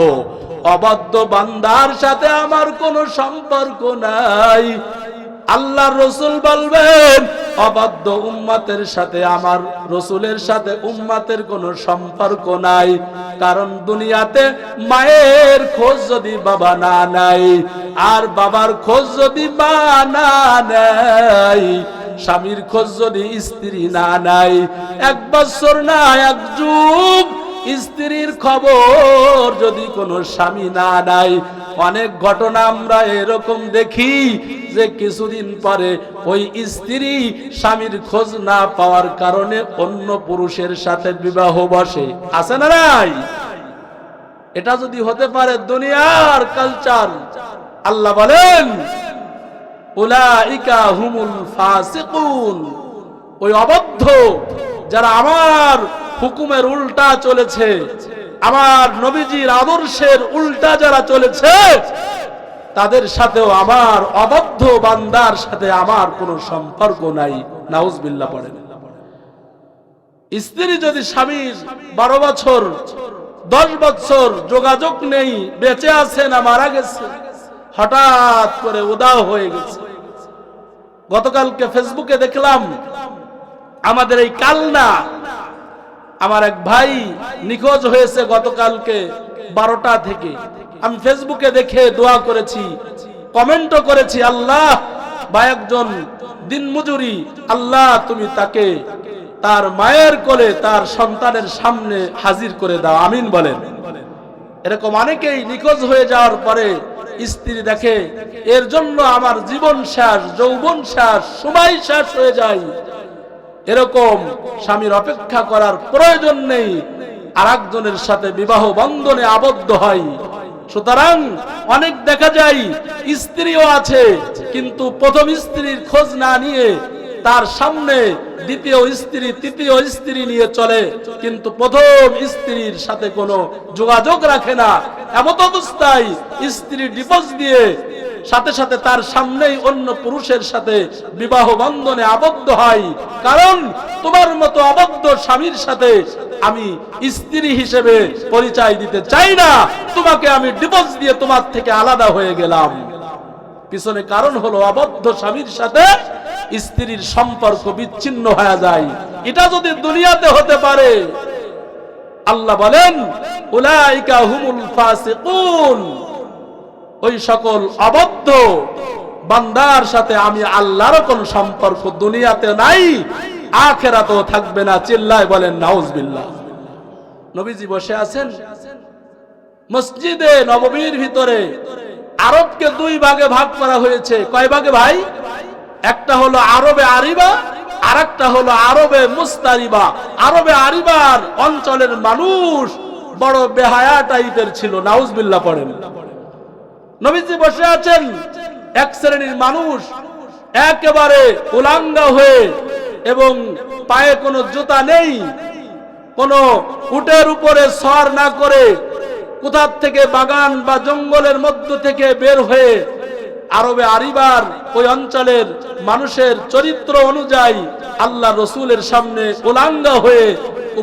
অবাধ্য বান্দার সাথে আমার কোনো সম্পর্ক নাই। আল্লাহর রাসূল বলবেন অবাধ্য উম্মতের সাথে আমার রাসূলের সাথে উম্মতের কোনো সম্পর্ক নাই। কারণ দুনিয়াতে মায়ের খোঁজ যদি বাবা না নেয়, আর বাবার খোঁজ যদি মা না নেয়, স্বামীর খোঁজ যদি স্ত্রী না নেয়, এক বছর না এক যুগ স্ত্রীর খবর যদি কোনো স্বামী না নেয়, অনেক ঘটনা আমরা এরকম দেখি যে কিছুদিন পরে ওই স্ত্রী স্বামীর খোঁজ না পাওয়ার কারণে অন্য পুরুষের সাথে বিবাহ বসে। আছে না নাই? এটা যদি হতে পারে দুনিয়ার কালচার, আল্লাহ বলেন উলাইকা হুমুল ফাসিকুন, ওই অবাধ্য যারা আমার হুকুমের উল্টা চলেছে, আমার নবীজির আদর্শের উল্টা যারা চলেছে, তাদের সাথেও আমার অবাধ্য বান্দার সাথে আমার কোনো সম্পর্ক নাই। নাউজুবিল্লাহ পড়েন। স্ত্রী যদি স্বামীর 12 বছর 10 বছর যোগাযোগ নেই, বেঁচে আছে না মারা গেছে, হঠাৎ করে উদাও হয়ে গেছে। গতকালকে ফেসবুকে দেখলাম আমাদের এই কালনা আমার এক ভাই নিখোঁজ হয়েছে গতকালকে 12টা থেকে। আমি ফেসবুকে দেখে দোয়া করেছি, কমেন্টও করেছি, আল্লাহ ভাই একজন দিনমজুরি, আল্লাহ তুমি তাকে তার মায়ের কোলে তার সন্তানের সামনে হাজির করে দাও, আমিন বলেন। এরকম অনেকেই নিখোঁজ হয়ে যাওয়ার পরে স্ত্রী দেখে এর জন্য আমার জীবন শেষ, যৌবন শেষ, সময় শেষ হয়ে যায়, এরকম স্বামীর অপেক্ষা করার প্রয়োজন নেই, আরেকজনের সাথে বিবাহ বন্ধনে আবদ্ধ হয়। সুতরাং অনেক দেখা যায় স্ত্রীও আছে, কিন্তু প্রথম স্ত্রীর খোঁজ না নিয়ে তার সামনে দ্বিতীয় স্ত্রী তৃতীয় স্ত্রী নিয়ে চলে, কিন্তু প্রথম স্ত্রীর সাথে কোনো যোগাযোগ রাখে না। এমন অবস্থায় স্ত্রী ডিভোর্স দিয়ে সাথে সাথে তার সামনেই অন্য পুরুষের সাথে বিবাহ বন্ধনে আবদ্ধ হয়। কারণ তোমার মতো অবাধ্য স্বামীর সাথে আমি স্ত্রী হিসেবে পরিচয় দিতে চাই না, তোমাকে আমি ডিভোর্স দিয়ে তোমার থেকে আলাদা হয়ে গেলাম। পিছনে কারণ হলো অবাধ্য স্বামীর সাথে স্ত্রীর সম্পর্ক বিচ্ছিন্ন হয়ে যায়। এটা যদি দুনিয়াতে হতে পারে, আল্লাহ বলেন উলাইকা হুমুল ফাসিকুন, ওই সকল অবাধ্য বান্দার সাথে আমি আল্লাহর কোন সম্পর্ক দুনিয়াতে নাই, আখিরাতেও থাকবে না। চিল্লায় বলেন নাউজুবিল্লাহ। নবীজি বসে আছেন মসজিদে নববীর ভিতরে। আরবকে 2 ভাগে ভাগ করা হয়েছে। কয় ভাগে ভাই? একটা হলো আরবে আরিবা, আর একটা হলো আরবে মুস্তারিবা। আরবে আরিবার অঞ্চলের মানুষ বড় বেহায়া টাইপের ছিল। নাউজুবিল্লাহ পড়েন। নবীজি বসে আছেন, এক শ্রেণীর মানুষ একেবারে উলাঙ্গা হয়ে এবং পায়ে কোনো জুতা নেই, কোনো উটের উপরে সওয়ার না করে কোথা থেকে বাগান বা জঙ্গলের মধ্য থেকে বের হয়ে আরবে আরিবার ওই অঞ্চলের মানুষের চরিত্র অনুযায়ী আল্লাহ রসুলের সামনে উলাঙ্গা হয়ে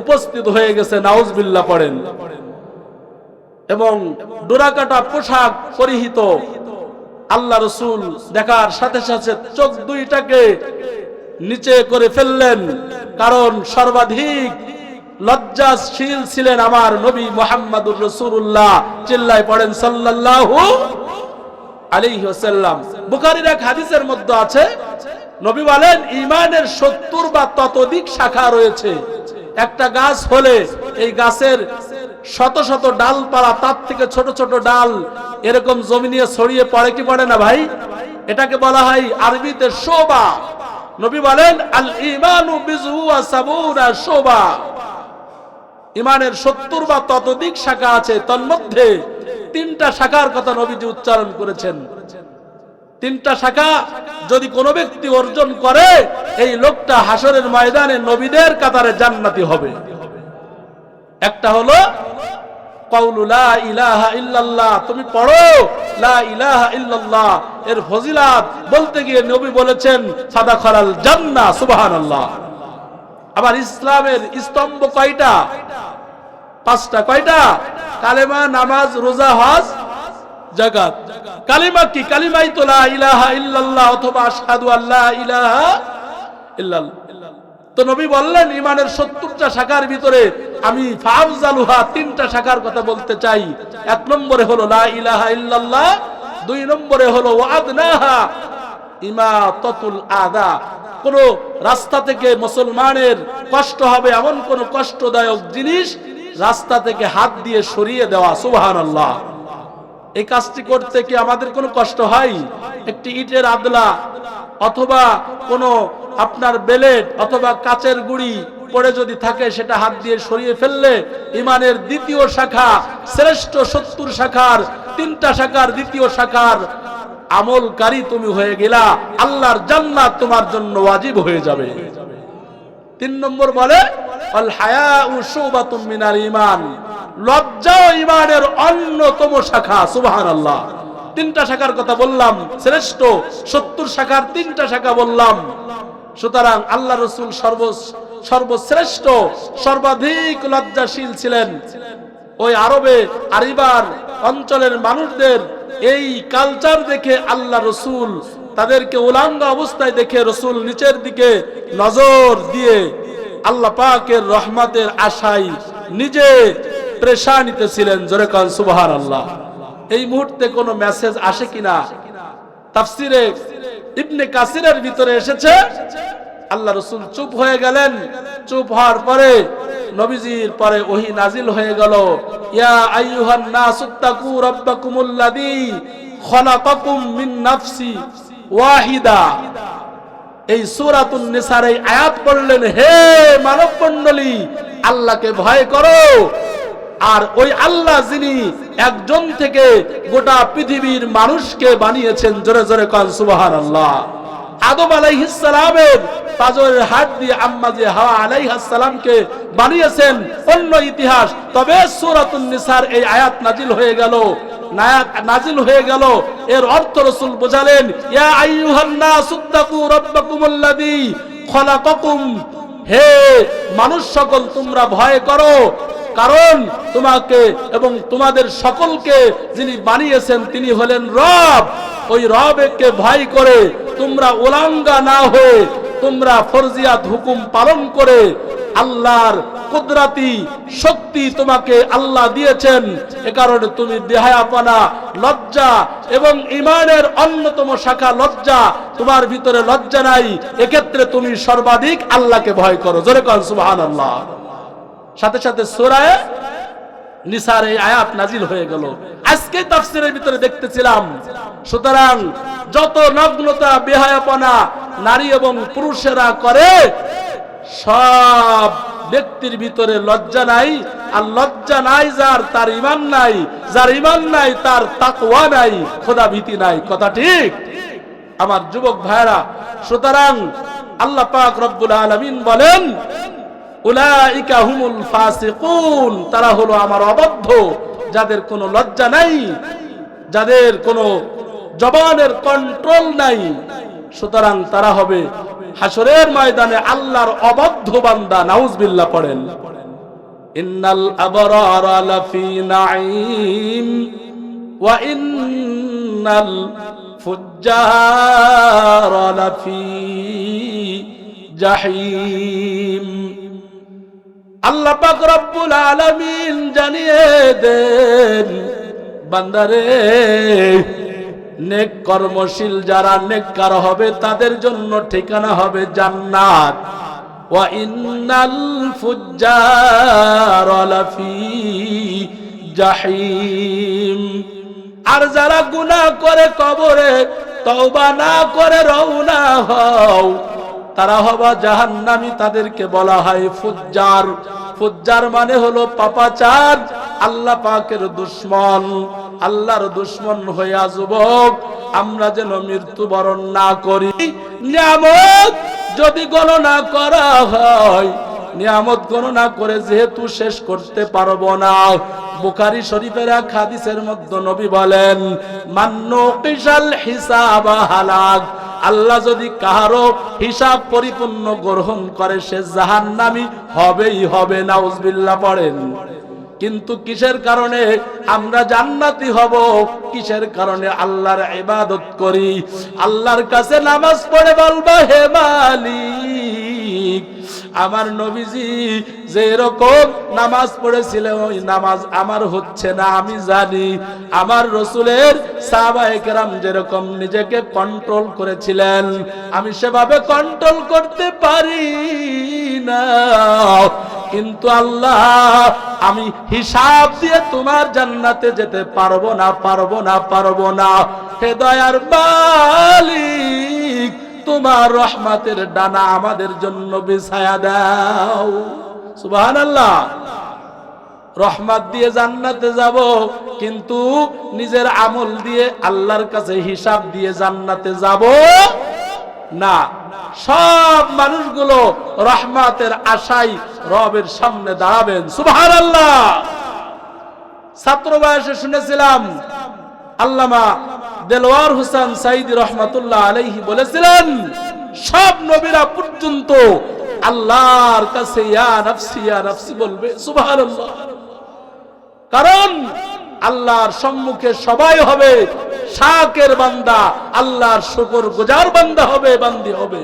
উপস্থিত হয়ে গেছে। নাউজুবিল্লাহ পড়েন। এবং ডোরাকাটা পোশাক পরিহিত। আল্লাহ রসুল দেখার সাথে সাথে চোখ 2টাকে নিচে করে ফেললেন, কারণ সর্বাধিক লজ্জাশীল ছিলেন আমার নবী মুহাম্মদুর রাসূলুল্লাহ। চিল্লায় পড়েন সাল্লাল্লাহু। আলাইহি ওয়াসাল্লাম। বুখারীর এক হাদিসের মধ্যে আছে, নবী বলেন ঈমানের 70 বা ততোধিক শাখা রয়েছে। একটা গাছ হলে এই গাছের শত শত ডালপালা, তার থেকে ছোট ছোট ডাল এরকম জমিনে ছড়িয়ে পড়ে কি পড়ে না ভাই? এটাকে বলা হয় আরবিতে শোভা। নবী বলেন আল ঈমানু বিজহু ওয়া সাবুনা শোভা। ঈমানের 70 বা ততোধিক শাখা আছে, তন্মধ্যে 3টা শাখার কথা নবীজি উচ্চারণ করেছেন। 3টা শাখা যদি কোনো ব্যক্তি অর্জন করে, এই লোকটা হাসরের ময়দানে নবীদের কাতারে জান্নাতি হবে। একটা হলো কাউলু লা ইলাহা ইল্লাল্লাহ, তুমি পড়ো লা ইলাহা ইল্লাল্লাহ, এর ফজিলত বলতে গিয়ে নবী বলেছেন ফাদাখালাল জান্নাহ, সুবহানাল্লাহ। আবার ইসলামের স্তম্ভ কয়টা? 5টা। কয়টা? কালেমা, নামাজ, রোজা, হজ, যাকাত। কালিমা কি? কালিমাই তো লা ইলাহা ইল্লাল্লাহ অথবা আশহাদু আল্লা ইলাহা ইল্লাল্লাহ। তো নবী বললেন ঈমানের 70টা শাখার ভিতরে আমি ফাফজালুহা 3টা শাখার কথা বলতে চাই। 1 নম্বরে হলো লা ইলাহা ইল্লাল্লাহ, 2 নম্বরে হলো ওয়াদনাহা ইমাতাতুল আযা, কোন রাস্তা থেকে মুসলমানের কষ্ট হবে এমন কোন কষ্টদায়ক জিনিস রাস্তা থেকে হাত দিয়ে সরিয়ে দেওয়া, সুবহানাল্লাহ। এই কাজটি করতে কি আমাদের কোনো কষ্ট হয়? একটি ইটের আদলা অথবা কোনো আপনার বেলেট অথবা কাচের গুড়ি পড়ে যদি থাকে, সেটা হাত দিয়ে সরিয়ে ফেললে ঈমানের 2য় শাখা, শ্রেষ্ঠ 70 শাখার 3টা শাখার 2য় শাখার আমলকারী তুমি হয়ে গেলা, আল্লাহর জান্নাত তোমার জন্য ওয়াজিব হয়ে যাবে। 3 নম্বর বলে আল হায়াউ শুবাতুম মিনাল ঈমান, লজ্জা ঈমানের অন্যতম শাখা, সুবহানাল্লাহ। 3টা শাখার কথা বললাম, শ্রেষ্ঠ 70 শাখার 3টা শাখা বললাম। সুতরাং আল্লাহ রাসূল সর্বশ্রেষ্ঠ, সর্বাধিক লজ্জাশীল ছিলেন। ওই আরিবার অঞ্চলের মানুষদের এই কালচার দেখে আল্লাহ রাসূল তাদেরকে উলাঙ্গ অবস্থায় দেখে রাসূল নিচের দিকে নজর দিয়ে আল্লাহ পাকের রহমতের আশায় নিজে পেরেশানিতে ছিলেন। জোরে কান সুবহানাল্লাহ। এই মুহূর্তে কোনো মেসেজ আসে কিনা? তাফসিরে ইবনে কাসিরের ভিতরে এসেছে, আল্লাহ রাসূল চুপ হয়ে গেলেন। চুপ হওয়ার পরে নবীজির পরে ওহী নাজিল হয়ে গেল, ইয়া আইয়ুহান নাসুত্তাকু রাব্বাকুমুল্লাযী খলাকাকুম মিন নাফসি ওয়াহিদা। এই সূরাতুন নিসার এই আয়াত পড়লেন, হে মানব মণ্ডলী, আল্লাহকে ভয় করো। আর ওই আল্লাহ যিনি একজন থেকে গোটা পৃথিবীর মানুষকে বানিয়েছেন, জোরে জোরে কান সুবহানাল্লাহ। আদম আলাইহিস সালামের পাজরের হাড় দিয়ে আম্মা যে হাওয়া আলাইহিস সালামকে বানিয়েছেন, অন্য ইতিহাস। তবে সূরাতুন নিসার এই আয়াত নাজিল হয়ে গেল, এর অর্থ রাসূল বোঝালেন, ইয়া আইয়ুহান নাসুত্তাকু রাব্বাকুমুল্লাযী খলাকাকুম, হে মানুষ সকল তোমরা ভয় করো, কারণ তোমাকে এবং তোমাদের সকলকে যিনি বানিয়েছেন তিনি হলেন রব। ওই রবকে ভয় করে তোমরা উলাঙ্গা না হয়ে তোমরা ফরজিয়াত হুকুম পালন করে আল্লাহর কুদরতি শক্তি তোমাকে আল্লাহ দিয়েছেন, এ কারণে তুমি বেহায়াপনা, লজ্জা এবং ঈমানের অন্যতম শাখা লজ্জা, তোমার ভিতরে লজ্জা নাই, এক্ষেত্রে তুমি সর্বাধিক আল্লাহকে ভয় করো। জোরে কান সুবহানাল্লাহ। সাথে সাথে সূরা নিসার এই আয়াত নাজিল হয়ে গেল। আজকে তাফসীরের ভিতরে দেখতেছিলাম, সুতরাং যত নগ্নতা, বেহায়াপনা নারী এবং পুরুষেরা করে, সব ব্যক্তির ভিতরে লজ্জা নাই। আর লজ্জা নাই যার, তার ঈমান নাই। যার ঈমান নাই তার তাকওয়া নাই, খোদা ভীতি নাই। কথা ঠিক আমার যুবক ভাইরা? সুতরাং আল্লাহ পাক রব্বুল আলামিন বলেন, উলাইকা হুমুল ফাসিকুন, তারা হলো আমার অবাধ্য, যাদের কোনো লজ্জা নাই, যাদের কোনো জবানের কন্ট্রোল নাই। সুতরাং তারা হবে হাসরের ময়দানে আল্লাহর অবাধ্য বান্দা। নাউজুবিল্লাহ পড়েন। ইন্নাল আবরারা লাফি নাঈম ওয়া ইন্নাল ফুজ্জারা লাফি জাহিম। আল্লাহ পাক রব্বুল আলামিন জানিয়ে দেন, বান্দারে নেক কর্মশীল যারা নেককার হবে তাদের জন্য ঠিকানা হবে জান্নাত। ওয়া ইন্নাল ফুজ্জার লাফি জাহিম। আর যারা গুনাহ করে কবরে তওবা না করে রওনা হও তারা হবা জাহান্নামী, তাদেরকে বলা হয় ফুজ্জার। ফুজ্জার মানে হলো পাপাচার, আল্লাহ পাকের দুশমন। আল্লাহর দুশমন হইয়া যুবক আমরা যেন মৃত্যুবরণ না করি। নিয়ামত যদি গণনা করা হয়, নিয়ামত গণনা করে যেহেতু শেষ করতে পারবো না, বুখারী শরীফের এক হাদিসের মধ্যে নবী বলেন মান্নু কিসাল হিসাব হালাক। আল্লাহ যদি কারো হিসাব পরিপূর্ণ গ্রহণ করে সে জাহান্নামী হবেই হবে, নাউজুবিল্লাহ পড়েন। কিন্তু কিসের কারণে আমরা জান্নাতি হব? কিসের কারণে? আল্লাহর ইবাদত করি, আল্লাহর কাছে নামাজ পড়ে বলবো হে মালিক আমার নবীজি যে এরকম নামাজ পড়েছিলেন ওই নামাজ আমার হচ্ছে না, আমি জানি। আমার রাসূলের সাহাবায়ে কেরাম যেরকম নিজেকে কন্ট্রোল করেছিলেন আমি সেভাবে কন্ট্রোল করতে পারি না। কিন্তু আল্লাহ আমি হিসাব দিয়ে তোমার জান্নাতে যেতে পারবো না, পারবো না, পারবো না। হে দয়ার মালিক তোমার রহমতের ডানা আমাদের জন্য বিছায়া দাও। সুবহানাল্লাহ। রহমত দিয়ে জান্নাতে যাব, কিন্তু নিজের আমল দিয়ে আল্লাহর কাছে হিসাব দিয়ে জান্নাতে যাব না। সব মানুষগুলো রহমতের আশায় রবের সামনে দাঁড়াবেন। সুবহানাল্লাহ। ছাত্র বয়সে শুনেছিলাম আল্লামা দেলওয়ার হোসেন সাইদি রহমাতুল্লাহ আলাইহি বলেছিলেন সব নবীরা পর্যন্ত আল্লাহর কাছে ইয়া নাফসি বলবে। সুবহানাল্লাহ। কারণ আল্লাহর সম্মুখে সবাই হবে শাকের বান্দা, আল্লাহর শুকরগুজার বান্দা হবে, বান্দি হবে।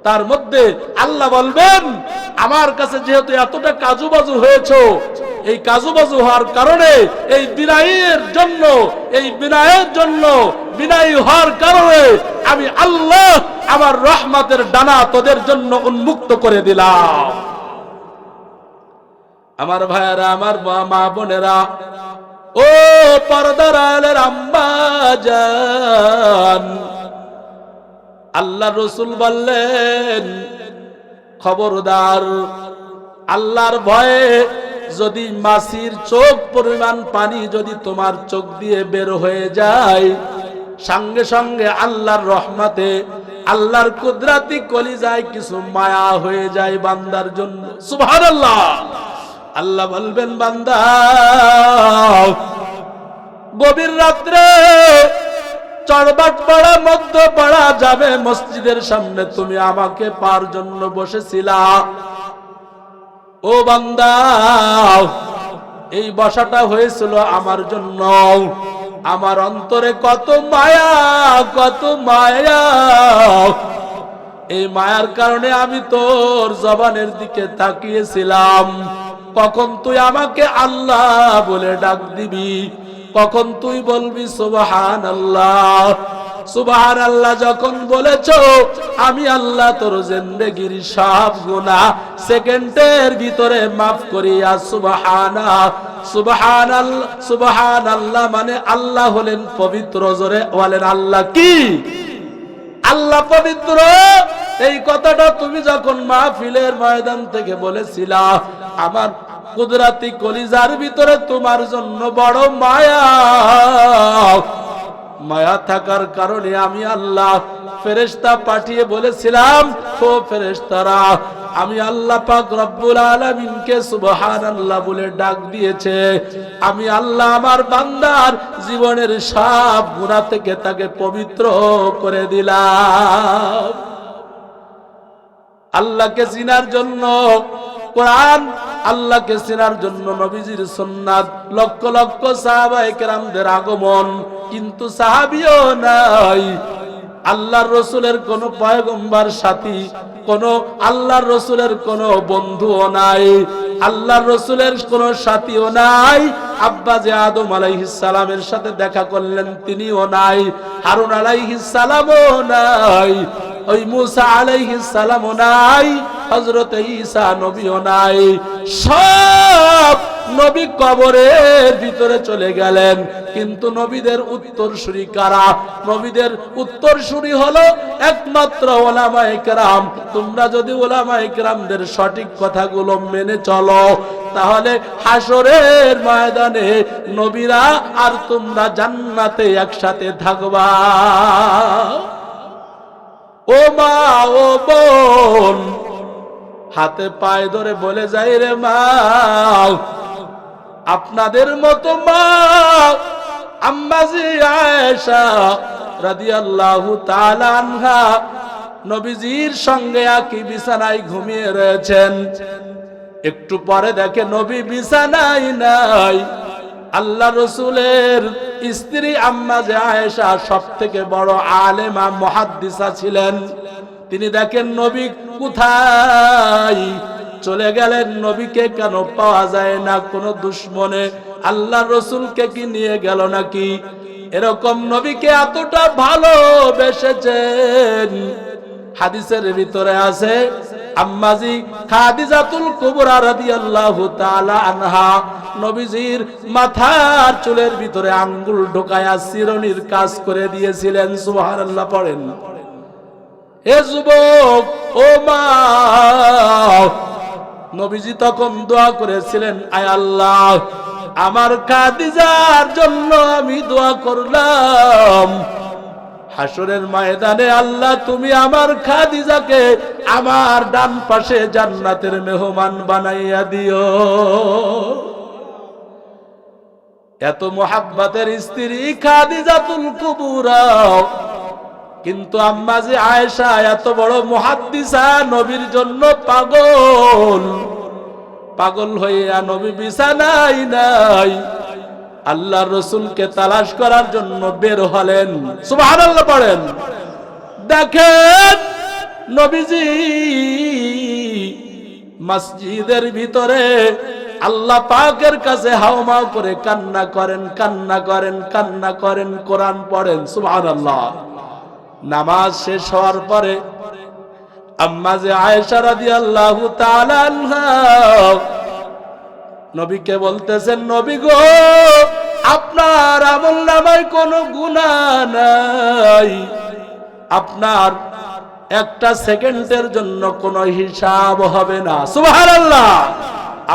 তার মধ্যে আল্লাহ বলবেন আমার কাছে যেহেতু এতটা কাজুবাজু হয়েছে, এই কাজুবাজু হওয়ার কারণে এই বিনয়ের জন্য বিনয়ী হওয়ার কারণে আমি আল্লাহ আমার রহমতের ডানা তোদের জন্য উন্মুক্ত করে দিলাম। আমার ভাইয়েরা, আমার মা বোনেরা, ও পর্দার আলের আম্মা জান, আল্লাহ রসুল বললেন খবরদার আল্লাহর ভয়ে যদি মাছির চোখ পরিমাণ পানি যদি তোমার চোখ দিয়ে বের হয়ে যায়, সঙ্গে সঙ্গে আল্লাহর রহমতে আল্লাহর কুদরতি কলিজায় কিছু মায়া হয়ে যায় বান্দার জন্য। সুবহানাল্লাহ। আল্লাহ বলবেন বান্দা গভীর রাত্রে চড়বাট পাড়া মধ্য পাড়া যাবে মসজিদের সামনে তুমি আমাকে পার জন্য বসেছিলা। ও বান্দা এই বসাটা হয়েছিল আমার জন্য। আমার অন্তরে কত মায়া, কত মায়া। এই মায়ার কারণে আমি তোর জবানের দিকে তাকিয়েছিলাম। কখন তুই আমাকে আল্লাহ বলে ডাক দিবি, কখন তুই বলবি সুবহানাল্লাহ। সুবহানাল্লাহ যখন বলেছো আমি আল্লাহ তোর জিন্দেগির সব গুনাহ সেকেন্ডের ভিতরে মাফ করিয়া সুবহানাল্লাহ। সুবহানাল্লাহ মানে আল্লাহ হলেন পবিত্র। জোরে বলেন আল্লাহ কি? আল্লাহ পবিত্র। এই কথাটা তুমি যখন মাহফিলের ময়দান থেকে বলেছিলা আমার কুদরতি কলিজার ভিতরে তোমার জন্য বড় মায়া, মায়া থাকার কারণে আমি আল্লাহ ফেরেশতা পাঠিয়ে বলেছিলাম ও ফেরেশতারা আমি আল্লাহ পাক রব্বুল আলামিনকে সুবহানাল্লাহ বলে ডাক দিয়েছে। আমি আল্লাহ আমার বান্দার জীবনের সব গুনাহ থেকে তাকে পবিত্র করে দিলাম। আল্লাহকে চিনার জন্য কোরআন, আল্লাহকে চেনার জন্য নবীজির সুন্নাত, লক্ষ লক্ষ সাহাবায়ে কেরামদের আগমন, কিন্তু সাহাবীও নাই। আল্লাহর রাসূলের কোন পয়গম্বর সাথী, কোন আল্লাহর রাসূলের কোন বন্ধুও নাই, আল্লাহর রাসূলের কোন সাথীও নাই, আব্বা যে আদম আলাইহিস সালামের সাথে দেখা করলেন তিনিও নাই, হারুন আলাইহিস সালামও নাই, ওই মুসা আলাইহিস সালামও নাই, হযরত ঈসা নবীও নাই। সব নবী কবরের ভিতরে চলে গেলেন। কিন্তু নবীদের উত্তরসূরি কারা? নবীদের উত্তরসূরি হলো একমাত্র উলামায়ে কেরাম। তোমরা যদি উলামায়ে কেরামদের সঠিক কথাগুলো মেনে চলো, তাহলে হাসরের ময়দানে নবীরা আর তোমরা জান্নাতে একসাথে থাকবা। ও মা, ও বোন, হাতে পায়ে ধরে বলে যাই রে মা, আপনাদের মতো মা আম্মাজি আয়েশা রাদিয়াল্লাহু তাআলা আনহা নবীজির সঙ্গে একই বিছানায় ঘুমিয়ে রয়েছেন। একটু পরে দেখে নবী বিছানায় নাই। আল্লাহ রসুলের স্ত্রী আম্মাজি আয়েশা সবথেকে বড় আলেমা মুহাদ্দিসা ছিলেন। তিনি দেখেন নবী কোথায় চলে গেলেন, নবীকে কেন পাওয়া যায় না? কোন দুশমনে আল্লাহ রসুলকে কি নিয়ে গেল নাকি? এরকম নবীকে এতটা ভালোবেসেছেন। হাদিসের ভিতরে আছে আম্মাজি খাদিজাতুল কুবরা রাদিয়াল্লাহু তাআলা আনহা নবীজির মাথার চুলের ভিতরে আঙ্গুল ঢোকায়া চিরুনির কাজ করে দিয়েছিলেন। সুবহানাল্লাহ পড়েন। হে যুবক, ও মা, নবীজি তখন দোয়া করেছিলেন, আয় আল্লাহ, আমার খাদিজার জন্য আমি দোয়া করলাম, হাসরের ময়দানে আল্লাহ তুমি আমার খাদিজাকে আমার ডান পাশে জান্নাতের মেহমান বানাইয়া দিও। এত মুহাব্বতের স্ত্রী খাদিজাতুল কুবরা, কিন্তু আম্মাজি আয়েশা এত বড় মুহাদ্দিসা, নবীর জন্য পাগল। পাগল হইয়া নবী বিছানায় নাই, আল্লাহর রাসূলকে তালাশ করার জন্য বের হলেন। সুবহানাল্লাহ পড়েন। দেখেন নবীজি মসজিদের ভিতরে আল্লাহ পাকের কাছে হাওমাও করে কান্না করেন, কান্না করেন, কান্না করেন, কোরআন পড়েন। সুবহানাল্লাহ। নামাজ শেষ হওয়ার পরে আম্মাজি আয়েশা রাদিয়াল্লাহু তাআলা আনহা নবীকে বলতেছেন, নবী গো, আপনার আমলনামায় কোনো গুনাহ নাই, আপনার একটা সেকেন্ডের জন্য কোনো হিসাব হবে না। সুবহানাল্লাহ।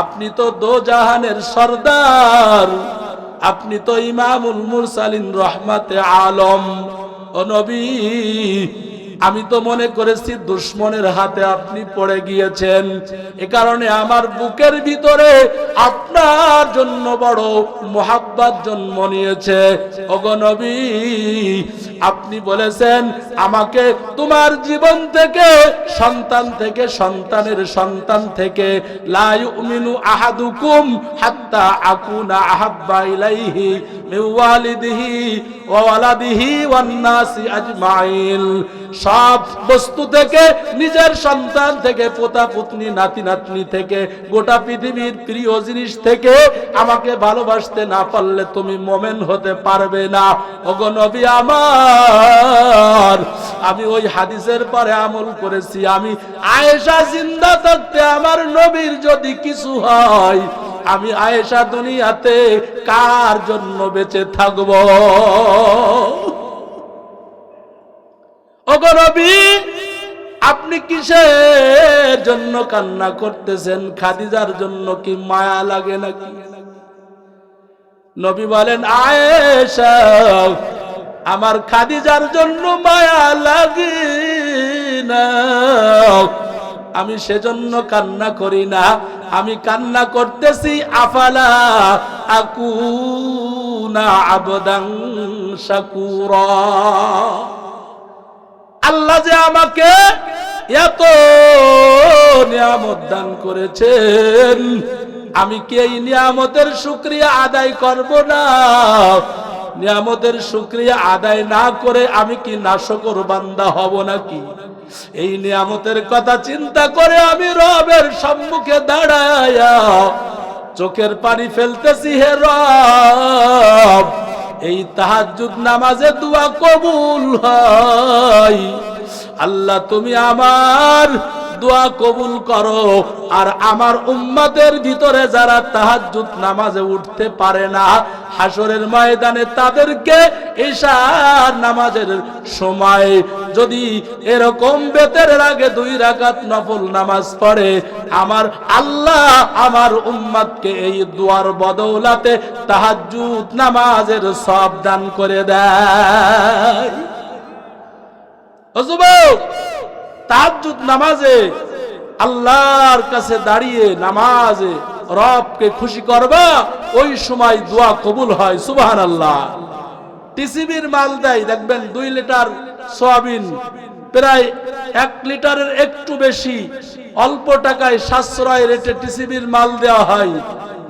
আপনি তো দোজাহানের সরদার, আপনি তো ইমামুল মুরসালিন রহমাতে আলম। ও নবী, আমি তো মনে করেছি দুশমনের হাতে আপনি পড়ে গিয়েছেন, এ কারণে আমার বুকের ভিতরে আপনার জন্য বড় মুহাব্বত জন্ম নিয়েছে। ওগো নবী, আপনি বলেছেন আমাকে তোমার জীবন থেকে, সন্তান থেকে, সন্তানের সন্তান থেকে, লা ইউমিনু আহাদুকুম হাত্তা আকুনা আহাব্বা ইলাইহি মিন ওয়ালিদিহি ওয়া ওয়ালাদিহি ওয়ান নাসি আজমাইন। সব বস্তু থেকে, নিজের সন্তান থেকে, পোতা পুতনি, নাতি নাতনি থেকে, গোটা পৃথিবীর প্রিয় জিনিস থেকে আমাকে ভালোবাসতে না পারলে তুমি মোমেন হতে পারবে না। ওগো নবী আমার, আমি ওই হাদিসের পরে আমল করেছি। আমি আয়েশা জিন্দা থাকতে আমার নবীর যদি কিছু হয়, আমি আয়েশা দুনিয়াতে কার জন্য বেঁচে থাকব? ওগো নবী, আপনি কিসের জন্য কান্না করতেছেন? খাদিজার জন্য কি মায়া লাগে নাকি? নবী বলেন, আয়েশা, আমার খাদিজার জন্য মায়া লাগে না, আমি সেজন্য কান্না করি না। আমি কান্না করতেছি আফালা আকুনা আবদান শাকুরা। আল্লাহ যে আমাকে এত নিয়ামত দান করেছেন, আমি কি এই নিয়ামতের শুকরিয়া আদায় করব না? নিয়ামতের শুকরিয়া আদায় না করে আমি কি নাশকর বান্দা হব নাকি? এই নিয়ামতের কথা চিন্তা করে আমি রবের সম্মুখে দাঁড়ায়া চোখের পানি ফেলতেছি হে রব, এই তাহাজ্জুদ নামাজে দোয়া কবুল হয়। আল্লাহ তুমি আমার দোয়া কবুল করো, আর আমার উম্মতের ভিতরে যারা তাহাজ্জুদ নামাজে উঠতে পারে না, হাসরের ময়দানে তাদেরকে ইশার নামাজের সময় যদি এরকম বেতের আগে 2 রাকাত নফল নামাজ পড়ে, আমার আল্লাহ আমার উম্মতকে এই দোয়ার বদৌলতে তাহাজ্জুদ নামাজের সওয়াব দান করে দেয়। ও যুবক, তাহাজ্জুদ নামাজে আল্লাহর কাছে দাঁড়িয়ে নামাজে রবকে খুশি করবা, ওই সময় দোয়া কবুল হয়। সুবহানাল্লাহ। টিসিবির মাল দেয়, দেখবেন 2 লিটার সয়াবিন প্রায় 1 লিটারের একটু বেশি অল্প টাকায় সাশ্রয় রেটে টিসিবির মাল দেওয়া হয়।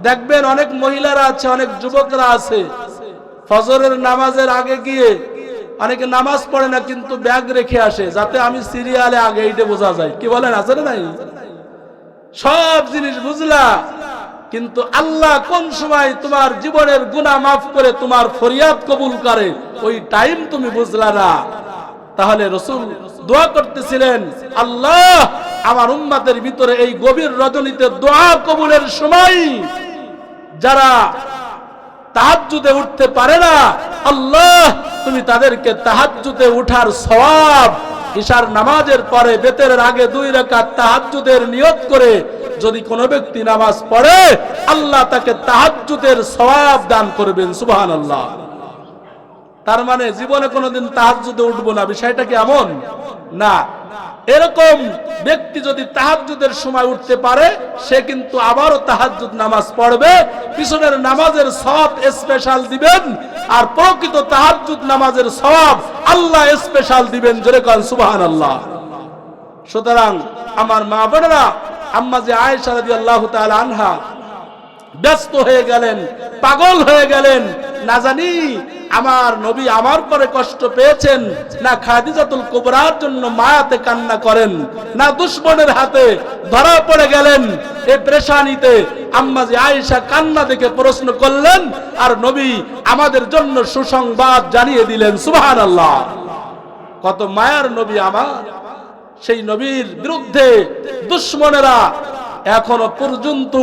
দেখবেন অনেক মহিলারা আছে, অনেক যুবকরা আছে, ফজরের নামাজের আগে গিয়ে অনেকে নামাজ পড়ে না কিন্তু ব্যাগ রেখে আসে, যাতে আমি সিরিয়ালে আগে এইটা বোঝা যায়। কি বলেন, আছে না নাই? সব জিনিস বুঝলা, কিন্তু আল্লাহ কোন সময় তোমার জীবনের গুনাহ মাফ করে তোমার ফরিয়াদ কবুল করে, ওই টাইম তুমি বুঝলা না। তাহলে রাসূল দোয়া করতেছিলেন, আল্লাহ আমার উম্মতের ভিতরে এই গভীর রজনীতে দোয়া কবুলের সময় যারা তাহাজ্জুদে উঠতে পারে না, আল্লাহ তুমি তাদেরকে তাহাজ্জুদে উঠার সওয়াব, ইশার নামাজের পরে বেতের আগে 2 রাকাত তাহাজ্জুদের নিয়ত করে যদি কোনো ব্যক্তি নামাজ পড়ে, আল্লাহ তাকে তাহাজ্জুদের সওয়াব দান করবেন। সুবহানাল্লাহ। তার মানে জীবনে কোনোদিন তাহাজ্জুদে উঠবো না, বিষয়টা কি এমন না। এরকম ব্যক্তি যদি তাহাজ্জুদের সময় উঠতে পারে, সে কিন্তু আবারও তাহাজ্জুদ নামাজ পড়বে, পিছনের নামাজের সওয়াব স্পেশাল দিবেন, আর প্রকৃত তাহাজ্জুদ নামাজের সওয়াব আল্লাহ স্পেশাল দিবেন। জোরে কোন সুবহানাল্লাহ। সুতরাং আমার মা বোনেরা, আম্মা যে আয়েশা রাদিয়াল্লাহু তাআলা আনহা ব্যস্ত হয়ে গেলেন, পাগল হয়ে গেলেন, না জানি আমার নবী আমার পরে কষ্ট পেয়েছেন, না খাদিজাতুল কুবরার জন্য মায়াতে কান্না করেন, না দুশমনের হাতে ধরা পড়ে গেলেন। এই পেরেশানিতে আম্মা যে আয়েশা কান্না দেখে প্রশ্ন করলেন, আর নবী আমাদের জন্য সুসংবাদ জানিয়ে দিলেন। সুবহানাল্লাহ। কত মায়ার নবী আমার, সেই নবীর বিরুদ্ধে দুশমনেরা এখনো পর্যন্ত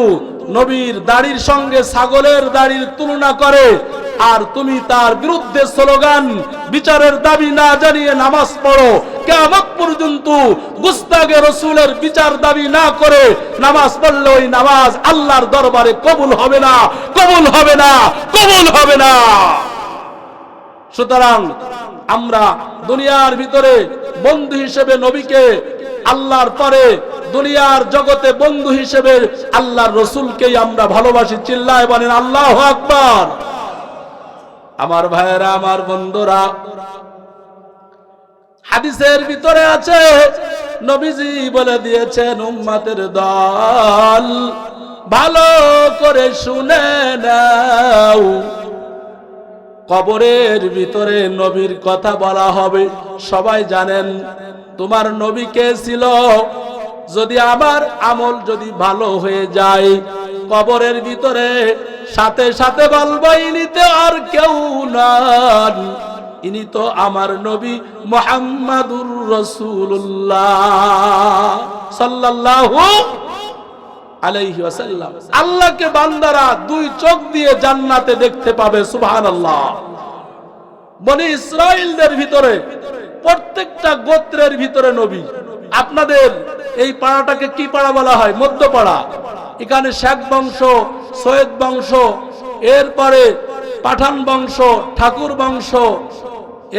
নবীর দাড়ির সঙ্গে ছাগলের দাড়ির তুলনা করে, আর তুমি তার বিরুদ্ধে স্লোগান বিচারের দাবি না জানিয়ে নামাজ পড়ো। কিয়ামত পর্যন্ত গুস্তাগে রাসূলের বিচার দাবি না করে নামাজ পড়লে ওই নামাজ আল্লাহর দরবারে কবুল হবে না, কবুল হবে না, কবুল হবে না। সুতরাং আমরা দুনিয়ার ভিতরে বন্ধু হিসেবে নবীকে, আল্লাহর পরে দুনিয়ার জগতে বন্ধু হিসেবে আল্লাহর রাসূলকেই আমরা ভালোবাসি। চিল্লায় বলেন আল্লাহু আকবার। আমার ভাইয়েরা, আমার বন্ধুরা, হাদিসের ভিতরে আছে, নবীজি বলে দিয়েছেন, উম্মতের দল ভালো করে শুনে নাও, কবরের ভিতরে নবীর কথা বলা হবে। সবাই জানেন তোমার নবী কে ছিল। যদি আমার আমল যদি ভালো হয়ে যায়, কবরের ভিতরে সাথে সাথে বলবো ইনি তো আর কেউ নন, ইনি তো আমার নবী মুহাম্মাদুর রাসূলুল্লাহ সাল্লাল্লাহু আলাইহি ওয়াসাল্লাম। আল্লাহকে বান্দারা 2 চোখ দিয়ে জান্নাতে দেখতে পাবে। সুবহানাল্লাহ। বনি ইসরাইলদের ভিতরে প্রত্যেকটা গোত্রের ভিতরে নবী। আপনাদের এই পাড়াটাকে কি পাড়া বলা হয়? মধ্যপাড়া। এখানে শেখ বংশ, সৈয়দ বংশ, এরপরে পাঠান বংশ, ঠাকুর বংশ,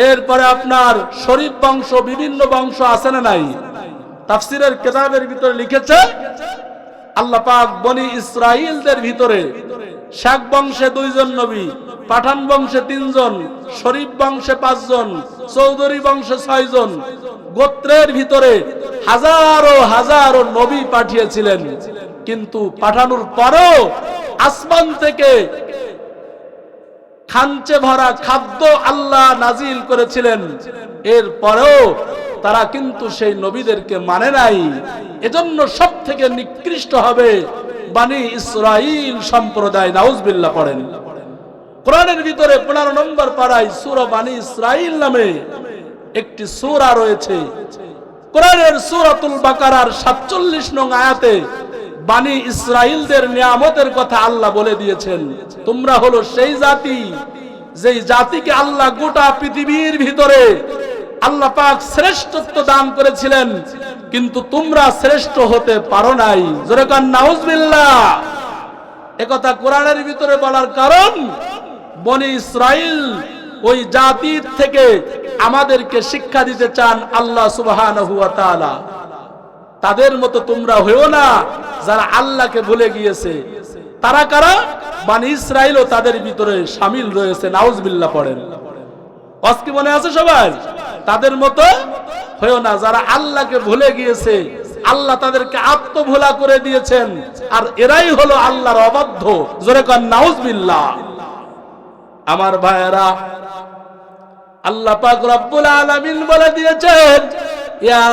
এরপরে আপনার শরীফ বংশ, বিভিন্ন বংশ আছে না নাই? তাফসীরের কিতাবের ভিতরে লিখেছে আল্লাহ পাক বনি ইসরাইলদের ভিতরে শেখ বংশে 2 জন নবী, পাঠান বংশে 3 জন, শরীফ বংশে 5 জন, চৌধুরী বংশে 6 জন, গোত্রের ভিতরে হাজারো হাজারো নবী পাঠিয়েছিলেন। কিন্তু পাঠানোর পরেও আসমান থেকে খাঞ্চে ভরা খাদ্য আল্লাহ নাজিল করেছিলেন, এর পরেও তারা কিন্তু সেই নবীদেরকে মানে নাই। এজন্য সব থেকে নিকৃষ্ট হবে বানি ইসরাইল সম্প্রদায়। নাউজুবিল্লাহ পড়েন। কোরআনের ভিতরে 15 নম্বর পারায় সূরা বানি ইসরাইল নামে একটি সূরা রয়েছে। কোরআনের সূরাতুল বাকারার 47 নং আয়াতে বানি ইসরাইলদের নিয়ামতের কথা আল্লাহ বলে দিয়েছেন। তোমরা হলো সেই জাতি যেই জাতিকে আল্লাহ গোটা পৃথিবীর ভিতরে আল্লাহ পাক শ্রেষ্ঠত্ব দান করেছিলেন, কিন্তু তোমরা শ্রেষ্ঠ হতে পারো নাই। জোরে কান নাউজুবিল্লাহ। একথা কোরআনের ভিতরে বলার কারণ বনি ইসরাইল ওই জাতির থেকে আমাদেরকে শিক্ষা দিতে চান আল্লাহ সুবহানাহু ওয়া তাআলা। তাদের মতো তোমরা হইও না যারা আল্লাহকে ভুলে গিয়েছে। তারা কারা? বনি ইসরাইলও তাদের ভিতরে শামিল রয়েছে। নাউজুবিল্লাহ পড়েন। আজকে মনে আছে সবাই? তাদের মতো হইও না যারা আল্লাহকে ভুলে গিয়েছে। আল্লাহ তাদেরকে আত্মভোলা করে দিয়েছেন, আর এরাই হলো আল্লাহর অবাধ্য। জোরে কান নাউজুবিল্লাহ। আমার ভাইয়েরা, আল্লাহ পাক রব্বুল আলামিন বলে দিয়েছেন, ইয়া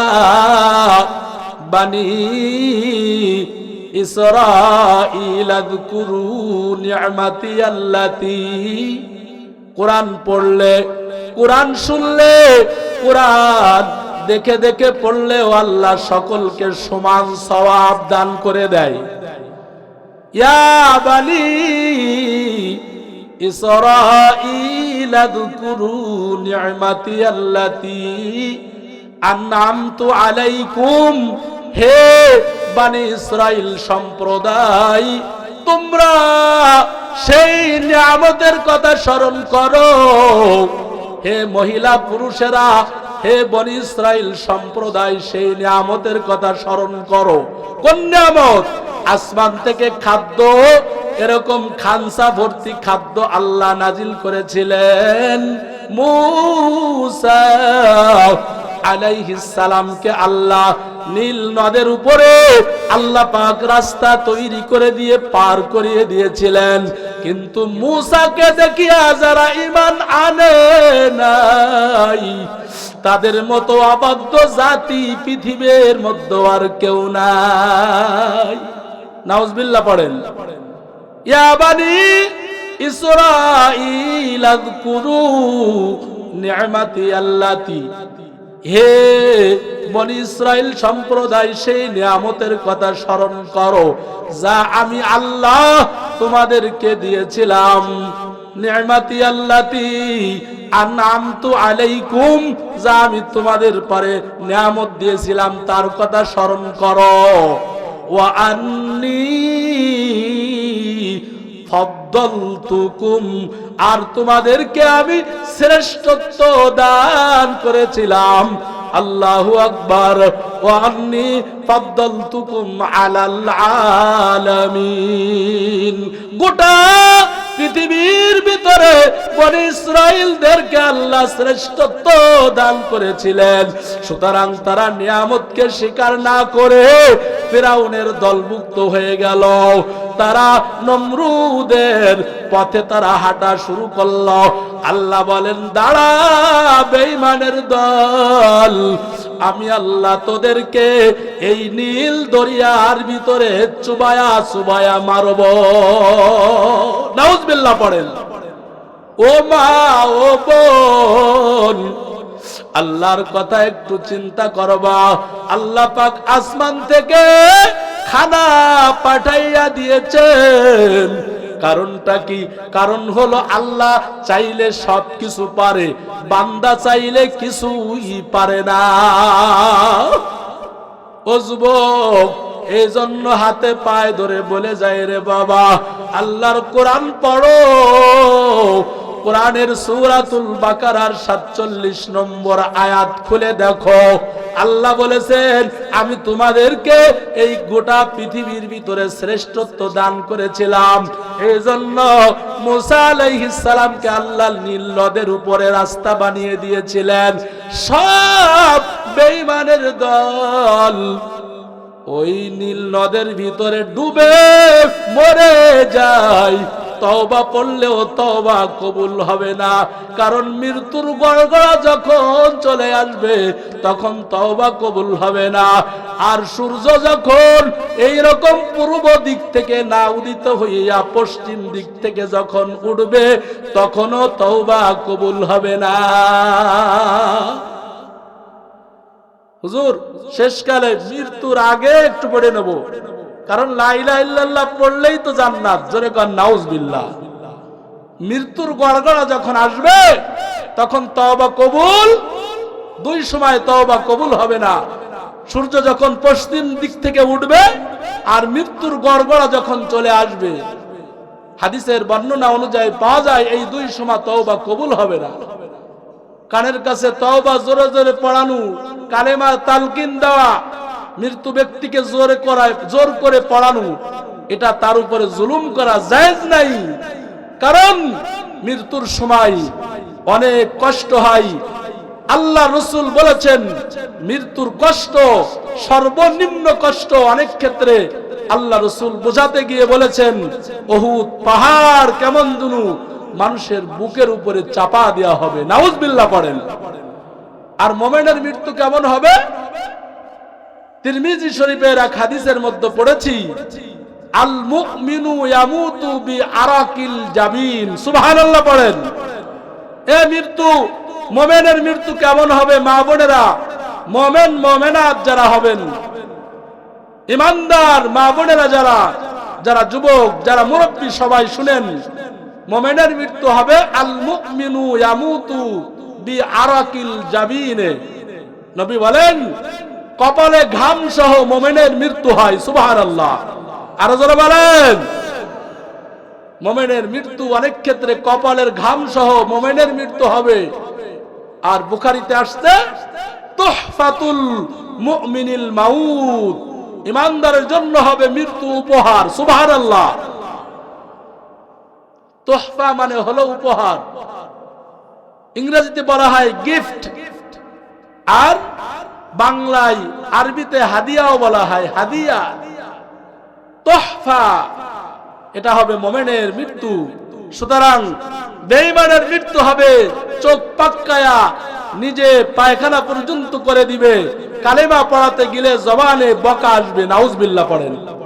বানি ইসরাঈল আযকুরু নি'মাতি আল্লাতী। কোরআন পড়লে, কোরআন শুনলে, কোরআন দেখে দেখে পড়লেও আল্লাহ সকলকে সমান সওয়াব দান করে দেয়। ইয়া বানি ইসরাঈল আযকুরু নি'মাতি আল্লাতী আন'আমতু আলাইকুম। হে বনি ইসরাইল সম্প্রদায়, তোমরা সেই নিয়ামতের কথা স্মরণ করো। হে মহিলা পুরুষেরা, হে বনি ইসরাইল সম্প্রদায়, সেই নিয়ামতের কথা স্মরণ করো। কোন নিয়ামত? আসমান থেকে খাদ্য, এরকম খানসা ভর্তি খাদ্য আল্লাহ নাজিল করেছিলেন। মূসা আলাইহিস সালামকে আল্লাহ নীল নদের উপরে আল্লাহ পাক রাস্তা তৈরি করে দিয়ে পার করিয়ে দিয়েছিলেন, কিন্তু মূসাকে দেখিয়া যারা ঈমান আনে নাই, তাদের মতো অবাধ্য জাতি পৃথিবীর মধ্যে আর কেউ নাই। নাউজুবিল্লাহ পড়েন। ইয়া বানি ইসরাঈল আযকুরু নি'মাতি আল্লাতী। হে বনি ইসরাইল সম্প্রদায়, সেই নিয়ামতের কথা স্মরণ করো যা আমি আল্লাহ তোমাদেরকে দিয়েছিলাম। নি'মাতি আল্লাতী আন'আমতু আলাইকুম, যা আমি তোমাদের পরে নিয়ামত দিয়েছিলাম তার কথা স্মরণ করো। ওয়া আন্নী ফাদ্দালতুকুম, আর তোমাদেরকে আমি শ্রেষ্ঠত্ব দান করেছিলাম। আল্লাহু আকবার। ওয়া আন্নী ফাদ্দালতুকুম আলাল আলামিন। গোটা পৃথিবীর ভিতরে বনি ইসরাইলদেরকে আল্লাহ শ্রেষ্ঠত্ব দান করেছিলেন। সুতরাং তারা নিয়ামতকে স্বীকার না করে ফিরাউনের দলভুক্ত হয়ে গেল। তারা নমরুদের পথে তারা হাঁটা শুরু করলো। আল্লাহ বলেন, দাঁড়া বেঈমানের দল, আমি আল্লাহ তোদেরকে এই নীল দরিয়ার ভিতরে চুবায়া চুবায়া মারব। নাউজুবিল্লাহ পড়েন। ও মা, ও বোন, আল্লাহর কথা একটু চিন্তা করবা। আল্লাহ পাক আসমান থেকে খানা পাঠাইয়া দিয়েছেন। কারণটা কি? কারণ হলো আল্লাহ চাইলে সবকিছু পারে, বান্দা চাইলে কিছুই পারে না। ও যুবক, এই জন্য হাতে পায়ে ধরে বলে যায়, রে বাবা, আল্লাহর কোরআন পড়ো। কোরআনের সূরাতুল বাকারার 47 নম্বর আয়াত খুলে দেখো। আল্লাহ বলেছেন, আমি তোমাদেরকে এই গোটা পৃথিবীর ভিতরে শ্রেষ্ঠত্ব দান করেছিলাম। এই জন্য মূসা আলাইহিস সালামকে আল্লাহ নীল নদের উপরে রাস্তা বানিয়ে দিয়েছিলেন। সব বেঈমানের দল ওই নীল নদের ভিতরে ডুবে মরে যায়। তওবা পড়লেও তওবা কবুল হবে না, কারণ মৃত্যুর গড়গড়া যখন চলে আসবে তখন তওবা কবুল হবে না। আর সূর্য যখন এই রকম পূর্ব দিক থেকে না উদিত হইয়া পশ্চিম দিক থেকে যখন উঠবে তখনও তওবা কবুল হবে না। হুজুর শেষকালে মৃত্যুর আগে একটু পড়ে নেব, কারণ লা ইলাহা ইল্লাল্লাহ পড়লেই তো জান্নাত। জোরে কর নাউজুবিল্লাহ। মৃত্যুর গড়গড়া যখন আসবে তখন তওবা কবুল, দুই সময় তওবা কবুল হবে না। সূর্য যখন পশ্চিম দিক থেকে উঠবে আর মৃত্যুর গড়গড়া যখন চলে আসবে, হাদিসের বর্ণনা অনুযায়ী পাওয়া যায় এই দুই সময় তওবা কবুল হবে না। কানের কাছে তওবা জোরে জোরে পড়ানো, কালেমা তালকিন দেওয়া, মৃত্যু ব্যক্তিকে জোর করে পড়ানো, এটা তার উপরে জুলুম করা জায়েজ নাই। কারণ মৃত্যুর সময় অনেক কষ্ট হয়। আল্লাহ রাসূল বলেছেন মৃত্যুর কষ্ট সর্বনিম্ন কষ্ট। অনেক ক্ষেত্রে আল্লাহ রাসূল বোঝাতে গিয়ে বলেছেন উহুদ পাহাড় কেমন দুনু মানুষের বুকের উপরে চাপা দেওয়া হবে। নাউজুবিল্লাহ পড়েন। আর মুমিনের মৃত্যু কেমন হবে? তিরমিজি শরীফের এক হাদিসের মধ্যে পড়েছি, আল মুমিনু ইয়ামুতু বি আরাকিল জাবিন। সুবহানাল্লাহ পড়েন। এ মৃত্যু, মুমিনের মৃত্যু কেমন হবে? মা বোনেরা, মুমিন মুমিনাত যারা হবেন, ইমানদার মা বোনেরা যারা যুবক, যারা মুরব্বী, সবাই শুনেন, মুমিনের মৃত্যু হবে আল মুমিনু ইয়ামুতু বি আরাকিল জাবিনে। নবী বলেন কপালে ঘাম সহ মুমিনের মৃত্যু হয়। সুবহানাল্লাহ। আর যারা বলেন মুমিনের মৃত্যু অনেক ক্ষেত্রে কপালের ঘাম সহ মুমিনের মৃত্যু হবে। আর বুখারীতে আসছে তুহফাতুল মুমিনিল মাউত, ইমানদারের জন্য হবে মৃত্যু উপহার। সুবহানাল্লাহ। তোহফা মানে হলো উপহার, ইংরেজিতে বলা হয় গিফট, আর বাংলায় আরবিতে হাদিয়াও বলা হয় হাদিয়া। তোহফা এটা হবে মুমিনের মৃত্যু। সুতরাং বেঈমানের মৃত্যু হবে চোখ পাক্কায়া নিজে পায়খানা পর্যন্ত করে দিবে, কালেমা পড়াতে গেলে জবানে বকা আসবে। নাউজুবিল্লাহ পড়েন।